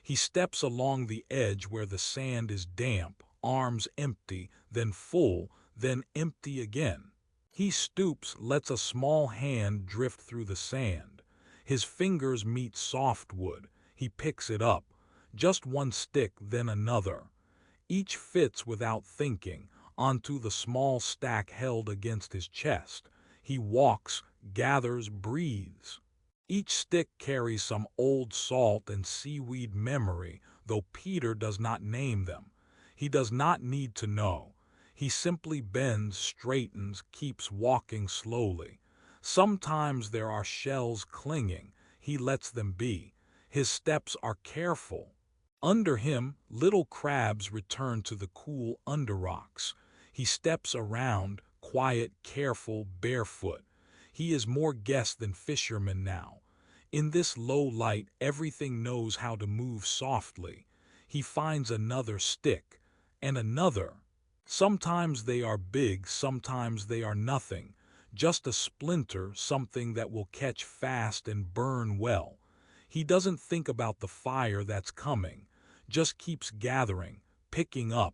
He steps along the edge where the sand is damp, arms empty, then full, then empty again. He stoops, lets a small hand drift through the sand. His fingers meet soft wood. He picks it up. Just one stick, then another. Each fits without thinking, onto the small stack held against his chest. He walks, gathers, breathes. Each stick carries some old salt and seaweed memory, though Peter does not name them. He does not need to know. He simply bends, straightens, keeps walking slowly. Sometimes there are shells clinging. He lets them be. His steps are careful. Under him, little crabs return to the cool underrocks. He steps around, quiet, careful, barefoot. He is more guest than fisherman now. In this low light, everything knows how to move softly. He finds another stick, and another. Sometimes they are big, sometimes they are nothing. Just a splinter, something that will catch fast and burn well. He doesn't think about the fire that's coming, just keeps gathering, picking up,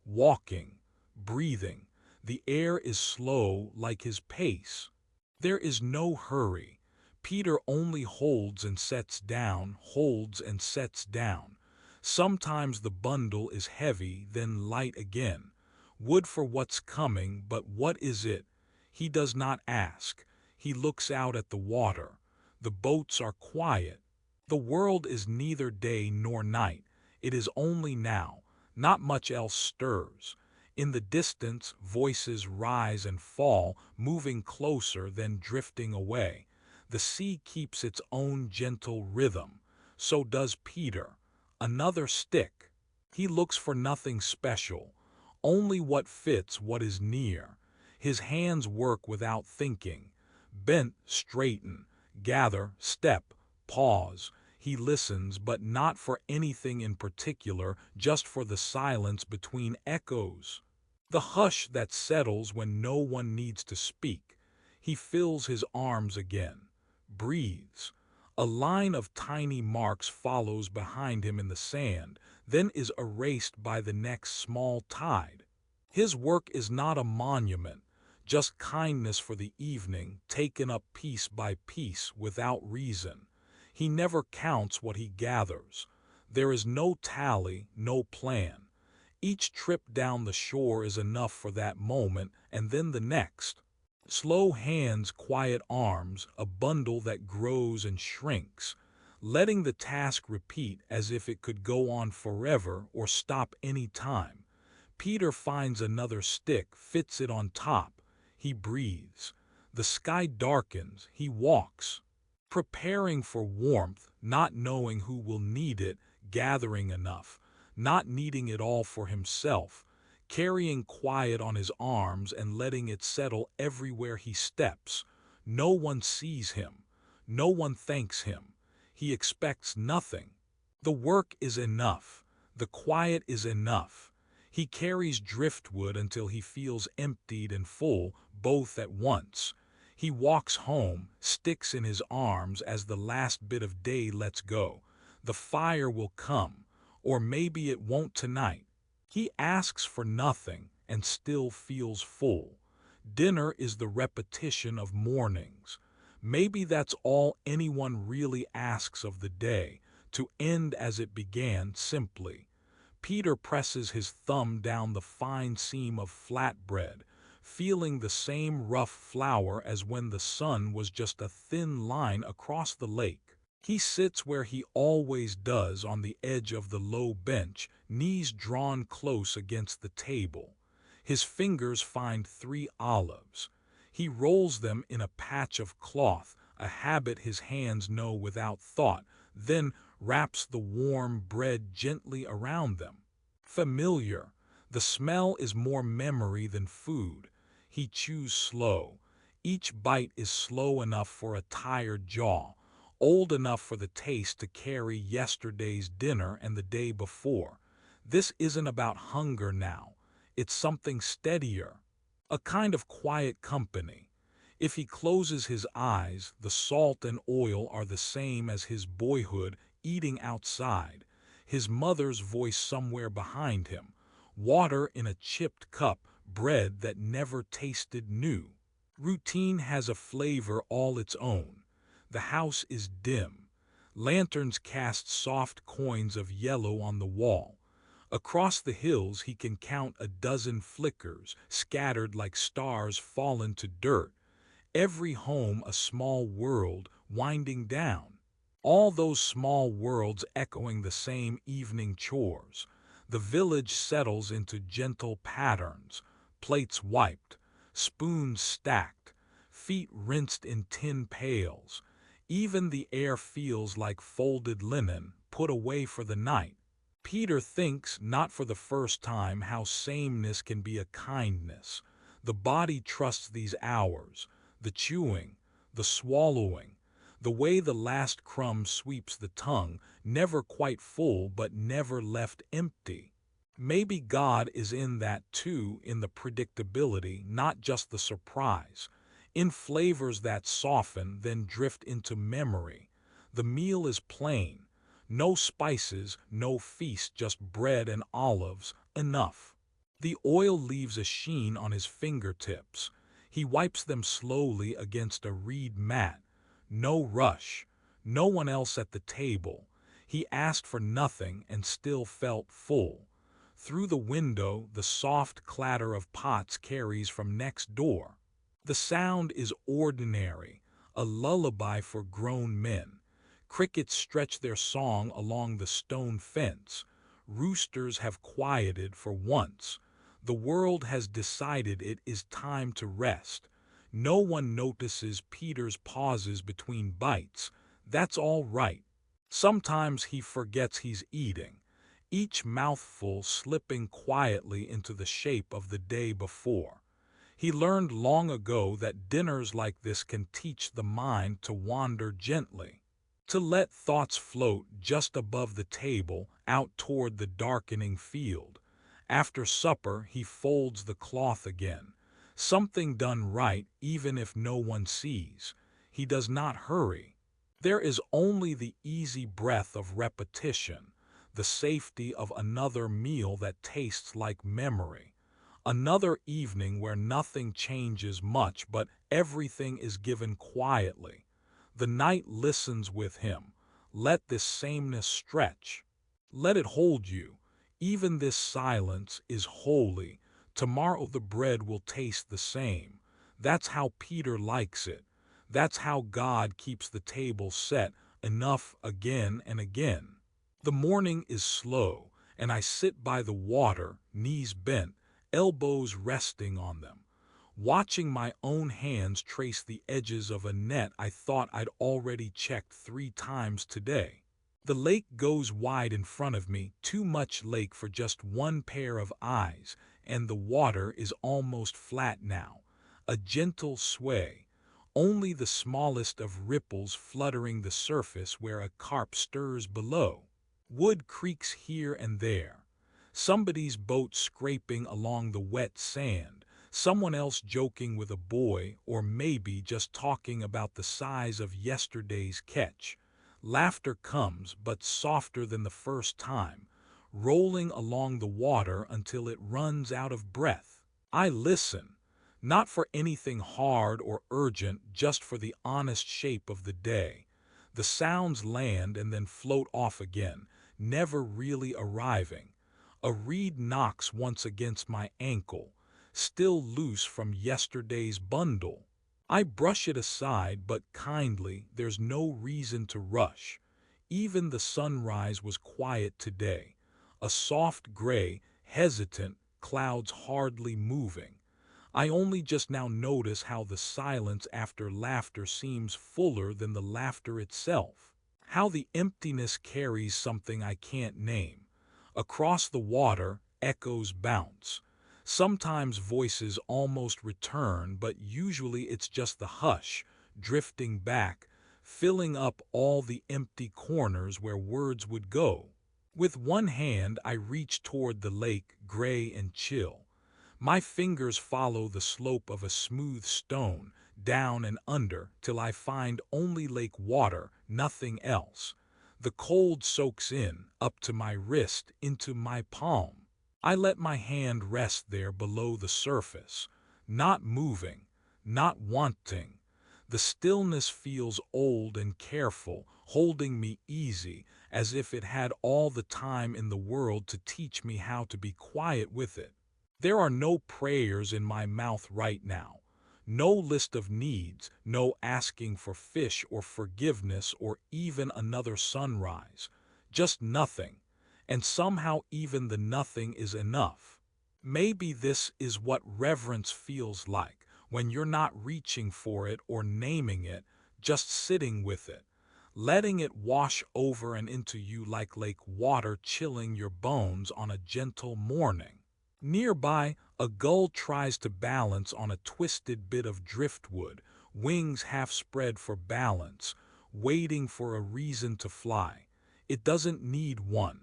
walking, breathing. The air is slow, like his pace. There is no hurry. Peter only holds and sets down, holds and sets down. Sometimes the bundle is heavy, then light again. Wood for what's coming, but what is it? He does not ask. He looks out at the water. The boats are quiet. The world is neither day nor night. It is only now. Not much else stirs. In the distance, voices rise and fall, moving closer, then drifting away. The sea keeps its own gentle rhythm. So does Peter. Another stick. He looks for nothing special, only what fits what is near. His hands work without thinking. Bent, straighten, gather, step, pause. He listens, but not for anything in particular, just for the silence between echoes. The hush that settles when no one needs to speak. He fills his arms again, breathes. A line of tiny marks follows behind him in the sand, then is erased by the next small tide. His work is not a monument, just kindness for the evening, taken up piece by piece without reason. He never counts what he gathers. There is no tally, no plan. Each trip down the shore is enough for that moment, and then the next. Slow hands, quiet arms, a bundle that grows and shrinks, letting the task repeat as if it could go on forever or stop any time. Peter finds another stick, fits it on top. He breathes. The sky darkens. He walks, preparing for warmth, not knowing who will need it, gathering enough, not needing it all for himself, carrying quiet on his arms and letting it settle everywhere he steps. No one sees him. No one thanks him. He expects nothing. The work is enough. The quiet is enough. He carries driftwood until he feels emptied and full, both at once. He walks home, sticks in his arms as the last bit of day lets go. The fire will come, or maybe it won't tonight. He asks for nothing and still feels full. Dinner is the repetition of mornings. Maybe that's all anyone really asks of the day, to end as it began, simply. Peter presses his thumb down the fine seam of flatbread, feeling the same rough flour as when the sun was just a thin line across the lake. He sits where he always does, on the edge of the low bench, knees drawn close against the table. His fingers find 3 olives. He rolls them in a patch of cloth, a habit his hands know without thought, then wraps the warm bread gently around them. Familiar. The smell is more memory than food. He chews slow. Each bite is slow enough for a tired jaw, old enough for the taste to carry yesterday's dinner and the day before. This isn't about hunger now. It's something steadier, a kind of quiet company. If he closes his eyes, the salt and oil are the same as his boyhood eating outside, his mother's voice somewhere behind him, water in a chipped cup, bread that never tasted new. Routine has a flavor all its own. The house is dim. Lanterns cast soft coins of yellow on the wall. Across the hills he can count a dozen flickers, scattered like stars fallen to dirt. Every home a small world winding down. All those small worlds echoing the same evening chores. The village settles into gentle patterns, plates wiped, spoons stacked, feet rinsed in tin pails. Even the air feels like folded linen put away for the night. Peter thinks, not for the first time, how sameness can be a kindness. The body trusts these hours, the chewing, the swallowing, the way the last crumb sweeps the tongue, never quite full but never left empty. Maybe God is in that too, in the predictability, not just the surprise. In flavors that soften, then drift into memory. The meal is plain. No spices, no feast, just bread and olives, enough. The oil leaves a sheen on his fingertips. He wipes them slowly against a reed mat. No rush. No one else at the table. He asked for nothing and still felt full. Through the window, the soft clatter of pots carries from next door. The sound is ordinary, a lullaby for grown men. Crickets stretch their song along the stone fence. Roosters have quieted for once. The world has decided it is time to rest. No one notices Peter's pauses between bites. That's all right. Sometimes he forgets he's eating, each mouthful slipping quietly into the shape of the day before. He learned long ago that dinners like this can teach the mind to wander gently, to let thoughts float just above the table out toward the darkening field. After supper he folds the cloth again, something done right even if no one sees. He does not hurry. There is only the easy breath of repetition, the safety of another meal that tastes like memory. Another evening where nothing changes much but everything is given quietly. The night listens with him. Let this sameness stretch. Let it hold you. Even this silence is holy. Tomorrow the bread will taste the same. That's how Peter likes it. That's how God keeps the table set, enough again and again. The morning is slow, and I sit by the water, knees bent, elbows resting on them, watching my own hands trace the edges of a net I thought I'd already checked 3 times today. The lake goes wide in front of me, too much lake for just one pair of eyes, and the water is almost flat now, a gentle sway, only the smallest of ripples fluttering the surface where a carp stirs below. Wood creaks here and there. Somebody's boat scraping along the wet sand, someone else joking with a boy, or maybe just talking about the size of yesterday's catch. Laughter comes, but softer than the first time. rolling along the water until it runs out of breath. I listen, not for anything hard or urgent, just for the honest shape of the day. The sounds land and then float off again, never really arriving. A reed knocks once against my ankle, still loose from yesterday's bundle. I brush it aside, but kindly, there's no reason to rush. Even the sunrise was quiet today, a soft gray, hesitant, clouds hardly moving. I only just now notice how the silence after laughter seems fuller than the laughter itself, how the emptiness carries something I can't name. Across the water, echoes bounce. Sometimes voices almost return, but usually it's just the hush, drifting back, filling up all the empty corners where words would go. With one hand, I reach toward the lake, gray and chill. My fingers follow the slope of a smooth stone, down and under, till I find only lake water, nothing else. The cold soaks in, up to my wrist, into my palm. I let my hand rest there below the surface, not moving, not wanting. The stillness feels old and careful, holding me easy, as if it had all the time in the world to teach me how to be quiet with it. There are no prayers in my mouth right now, no list of needs, no asking for fish or forgiveness or even another sunrise, just nothing, and somehow even the nothing is enough. Maybe this is what reverence feels like, when you're not reaching for it or naming it, just sitting with it, letting it wash over and into you like lake water chilling your bones on a gentle morning. Nearby, a gull tries to balance on a twisted bit of driftwood, wings half spread for balance, waiting for a reason to fly. It doesn't need one.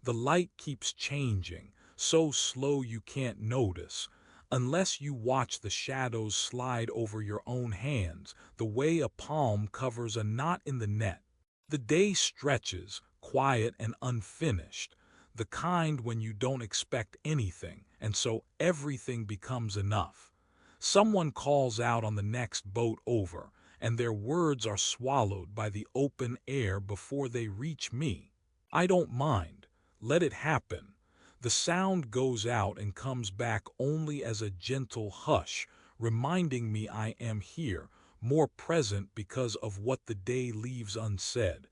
The light keeps changing, so slow you can't notice, unless you watch the shadows slide over your own hands, the way a palm covers a knot in the net. The day stretches, quiet and unfinished, the kind when you don't expect anything, and so everything becomes enough. Someone calls out on the next boat over, and their words are swallowed by the open air before they reach me. I don't mind. Let it happen. The sound goes out and comes back only as a gentle hush, reminding me I am here, more present because of what the day leaves unsaid.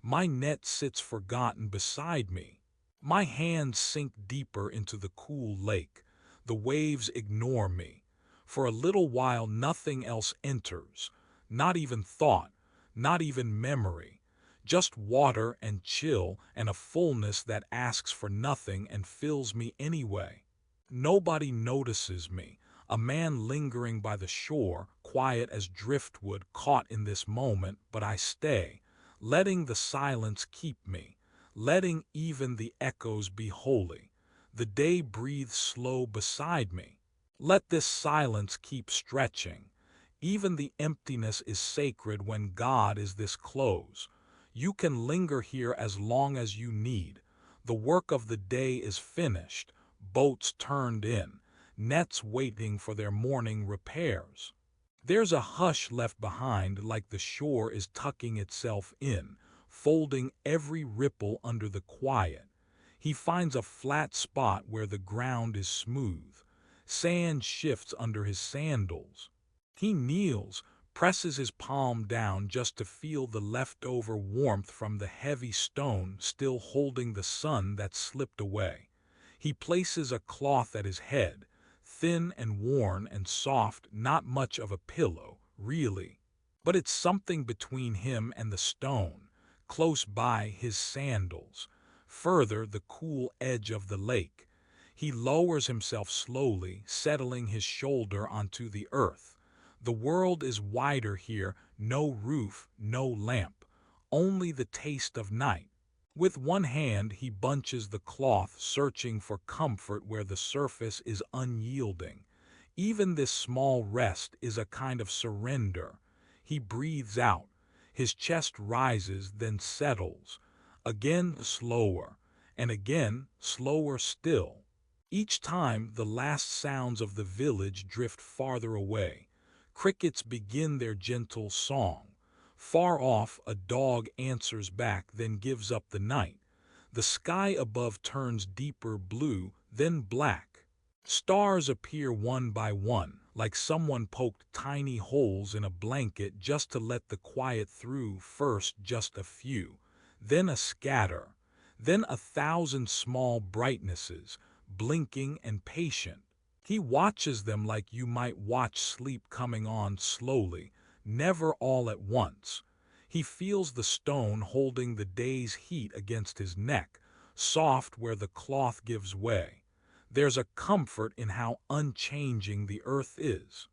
My net sits forgotten beside me. My hands sink deeper into the cool lake. The waves ignore me. For a little while nothing else enters, not even thought, not even memory, just water and chill and a fullness that asks for nothing and fills me anyway. Nobody notices me, a man lingering by the shore, quiet as driftwood caught in this moment, but I stay, letting the silence keep me, letting even the echoes be holy. The day breathes slow beside me. Let this silence keep stretching. Even the emptiness is sacred when God is this close. You can linger here as long as you need. The work of the day is finished, boats turned in, nets waiting for their morning repairs. There's a hush left behind, like the shore is tucking itself in, folding every ripple under the quiet. He finds a flat spot where the ground is smooth. Sand shifts under his sandals. He kneels, presses his palm down just to feel the leftover warmth from the heavy stone still holding the sun that slipped away. He places a cloth at his head, thin and worn and soft, not much of a pillow, really. But it's something between him and the stone, close by his sandals, further the cool edge of the lake. He lowers himself slowly, settling his shoulder onto the earth. The world is wider here, no roof, no lamp, only the taste of night. With one hand he bunches the cloth, searching for comfort where the surface is unyielding. Even this small rest is a kind of surrender. He breathes out. His chest rises, then settles. Again slower. and again, slower still. Each time, the last sounds of the village drift farther away. Crickets begin their gentle song. Far off, a dog answers back, then gives up the night. The sky above turns deeper blue, then black. Stars appear one by one, like someone poked tiny holes in a blanket just to let the quiet through. First just a few, then a scatter, then 1,000 small brightnesses, blinking and patient. He watches them like you might watch sleep coming on slowly, never all at once. He feels the stone holding the day's heat against his neck, soft where the cloth gives way. There's a comfort in how unchanging the earth is.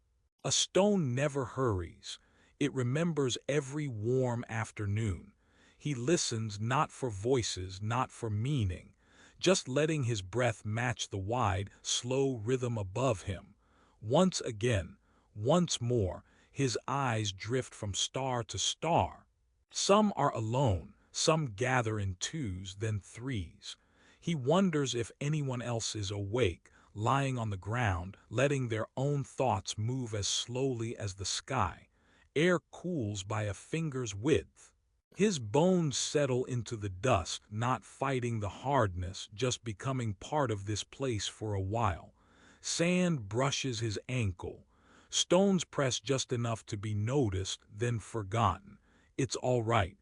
A stone never hurries. It remembers every warm afternoon. He listens not for voices, not for meaning, just letting his breath match the wide, slow rhythm above him. Once again, once more, his eyes drift from star to star. Some are alone, some gather in twos, then threes. He wonders if anyone else is awake, lying on the ground, letting their own thoughts move as slowly as the sky. Air cools by a finger's width. His bones settle into the dust, not fighting the hardness, just becoming part of this place for a while. Sand brushes his ankle. Stones press just enough to be noticed, then forgotten. It's all right.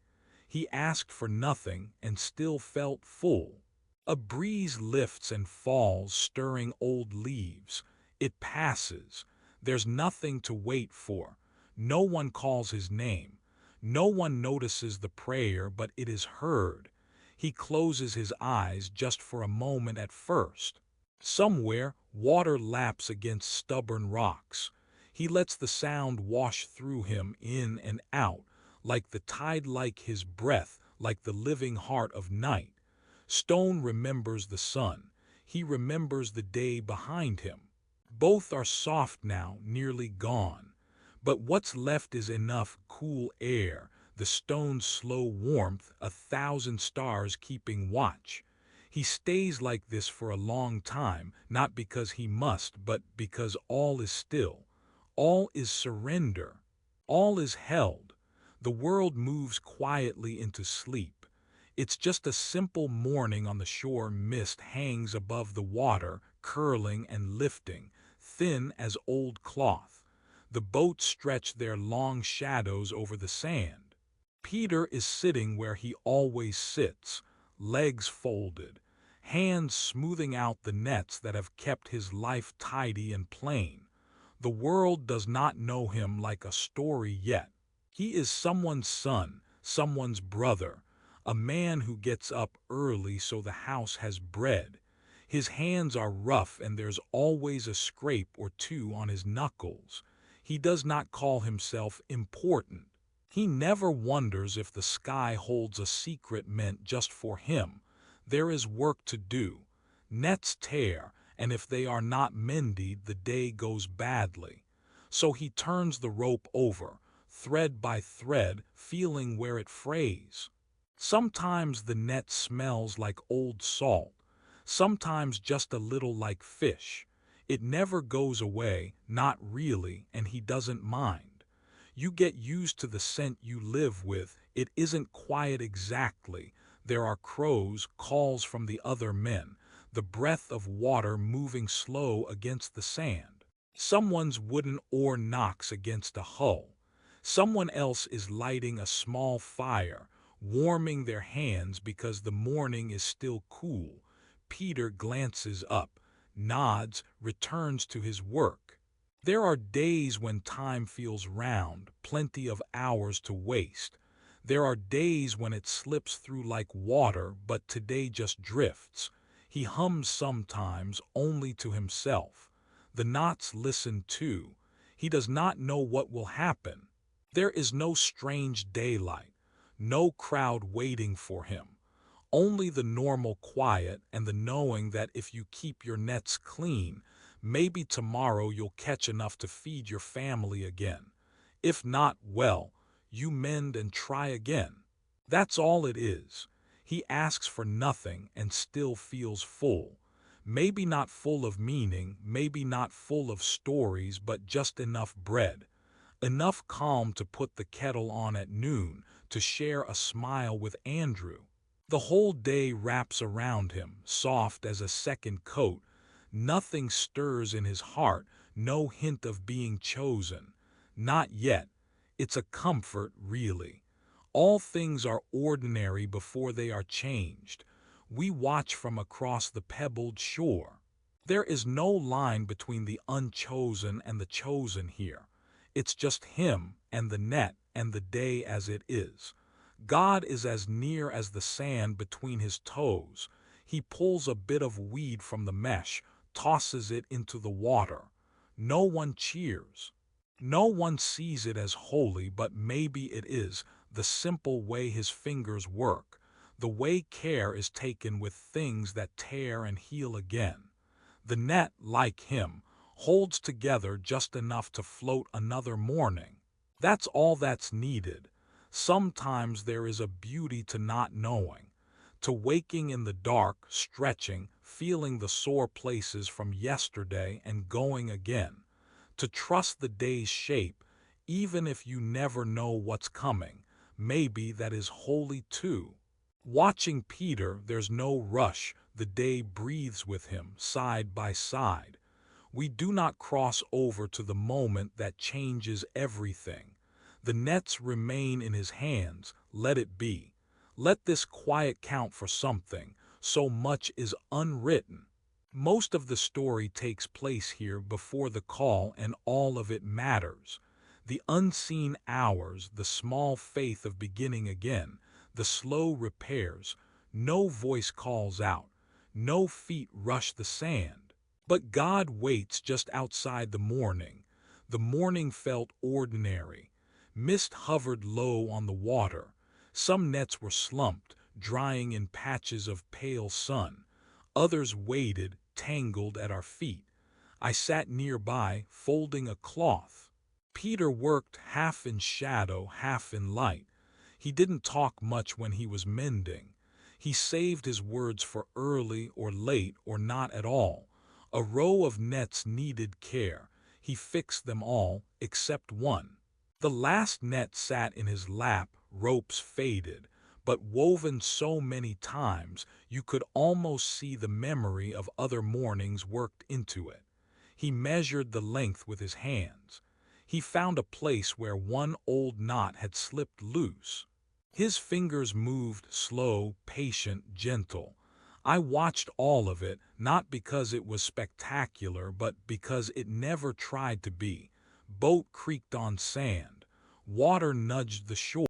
He asked for nothing and still felt full. A breeze lifts and falls, stirring old leaves. It passes. There's nothing to wait for. No one calls his name. No one notices the prayer, but it is heard. He closes his eyes just for a moment at first. Somewhere, water laps against stubborn rocks. He lets the sound wash through him, in and out, like the tide, like his breath, like the living heart of night. Stone remembers the sun. He remembers the day behind him. Both are soft now, nearly gone. But what's left is enough cool air, the stone's slow warmth, 1,000 stars keeping watch. He stays like this for a long time, not because he must, but because all is still. All is surrender. All is held. The world moves quietly into sleep. It's just a simple morning on the shore. Mist hangs above the water, curling and lifting, thin as old cloth. The boats stretch their long shadows over the sand. Peter is sitting where he always sits, legs folded, hands smoothing out the nets that have kept his life tidy and plain. The world does not know him like a story yet. He is someone's son, someone's brother, a man who gets up early so the house has bread. His hands are rough and there's always a scrape or two on his knuckles. He does not call himself important. He never wonders if the sky holds a secret meant just for him. There is work to do. Nets tear, and if they are not mended, the day goes badly. So he turns the rope over, thread by thread, feeling where it frays. Sometimes the net smells like old salt, sometimes just a little like fish. It never goes away, not really, and he doesn't mind. You get used to the scent you live with. It isn't quiet exactly. There are crows, calls from the other men, the breath of water moving slow against the sand. Someone's wooden oar knocks against a hull. Someone else is lighting a small fire, warming their hands because the morning is still cool. Peter glances up, nods, returns to his work. There are days when time feels round, plenty of hours to waste. There are days when it slips through like water, but today just drifts. He hums sometimes, only to himself. The knots listen too. He does not know what will happen. There is no strange daylight, no crowd waiting for him. Only the normal quiet and the knowing that if you keep your nets clean, maybe tomorrow you'll catch enough to feed your family again. If not, well, you mend and try again. That's all it is. He asks for nothing and still feels full. Maybe not full of meaning, maybe not full of stories, but just enough bread. Enough calm to put the kettle on at noon, to share a smile with Andrew. The whole day wraps around him, soft as a second coat. Nothing stirs in his heart, no hint of being chosen. Not yet. It's a comfort, really. All things are ordinary before they are changed. We watch from across the pebbled shore. There is no line between the unchosen and the chosen here. It's just him and the net and the day as it is. God is as near as the sand between his toes. He pulls a bit of weed from the mesh, tosses it into the water. No one cheers. No one sees it as holy, but maybe it is the simple way his fingers work, the way care is taken with things that tear and heal again. The net, like him, holds together just enough to float another morning. That's all that's needed. Sometimes there is a beauty to not knowing, to waking in the dark, stretching, feeling the sore places from yesterday and going again, to trust the day's shape, even if you never know what's coming. Maybe that is holy too. Watching Peter, there's no rush. The day breathes with him, side by side. We do not cross over to the moment that changes everything. The nets remain in his hands. Let it be. Let this quiet count for something. So much is unwritten. Most of the story takes place here before the call, and all of it matters. The unseen hours, the small faith of beginning again, the slow repairs. No voice calls out. No feet rush the sand. But God waits just outside the morning. The morning felt ordinary. Mist hovered low on the water. Some nets were slumped, drying in patches of pale sun. Others waited, tangled at our feet. I sat nearby, folding a cloth. Peter worked half in shadow, half in light. He didn't talk much when he was mending. He saved his words for early or late or not at all. A row of nets needed care. He fixed them all, except one. The last net sat in his lap, ropes faded, but woven so many times you could almost see the memory of other mornings worked into it. He measured the length with his hands. He found a place where one old knot had slipped loose. His fingers moved, slow, patient, gentle. I watched all of it, not because it was spectacular, but because it never tried to be. Boat creaked on sand. Water nudged the shore.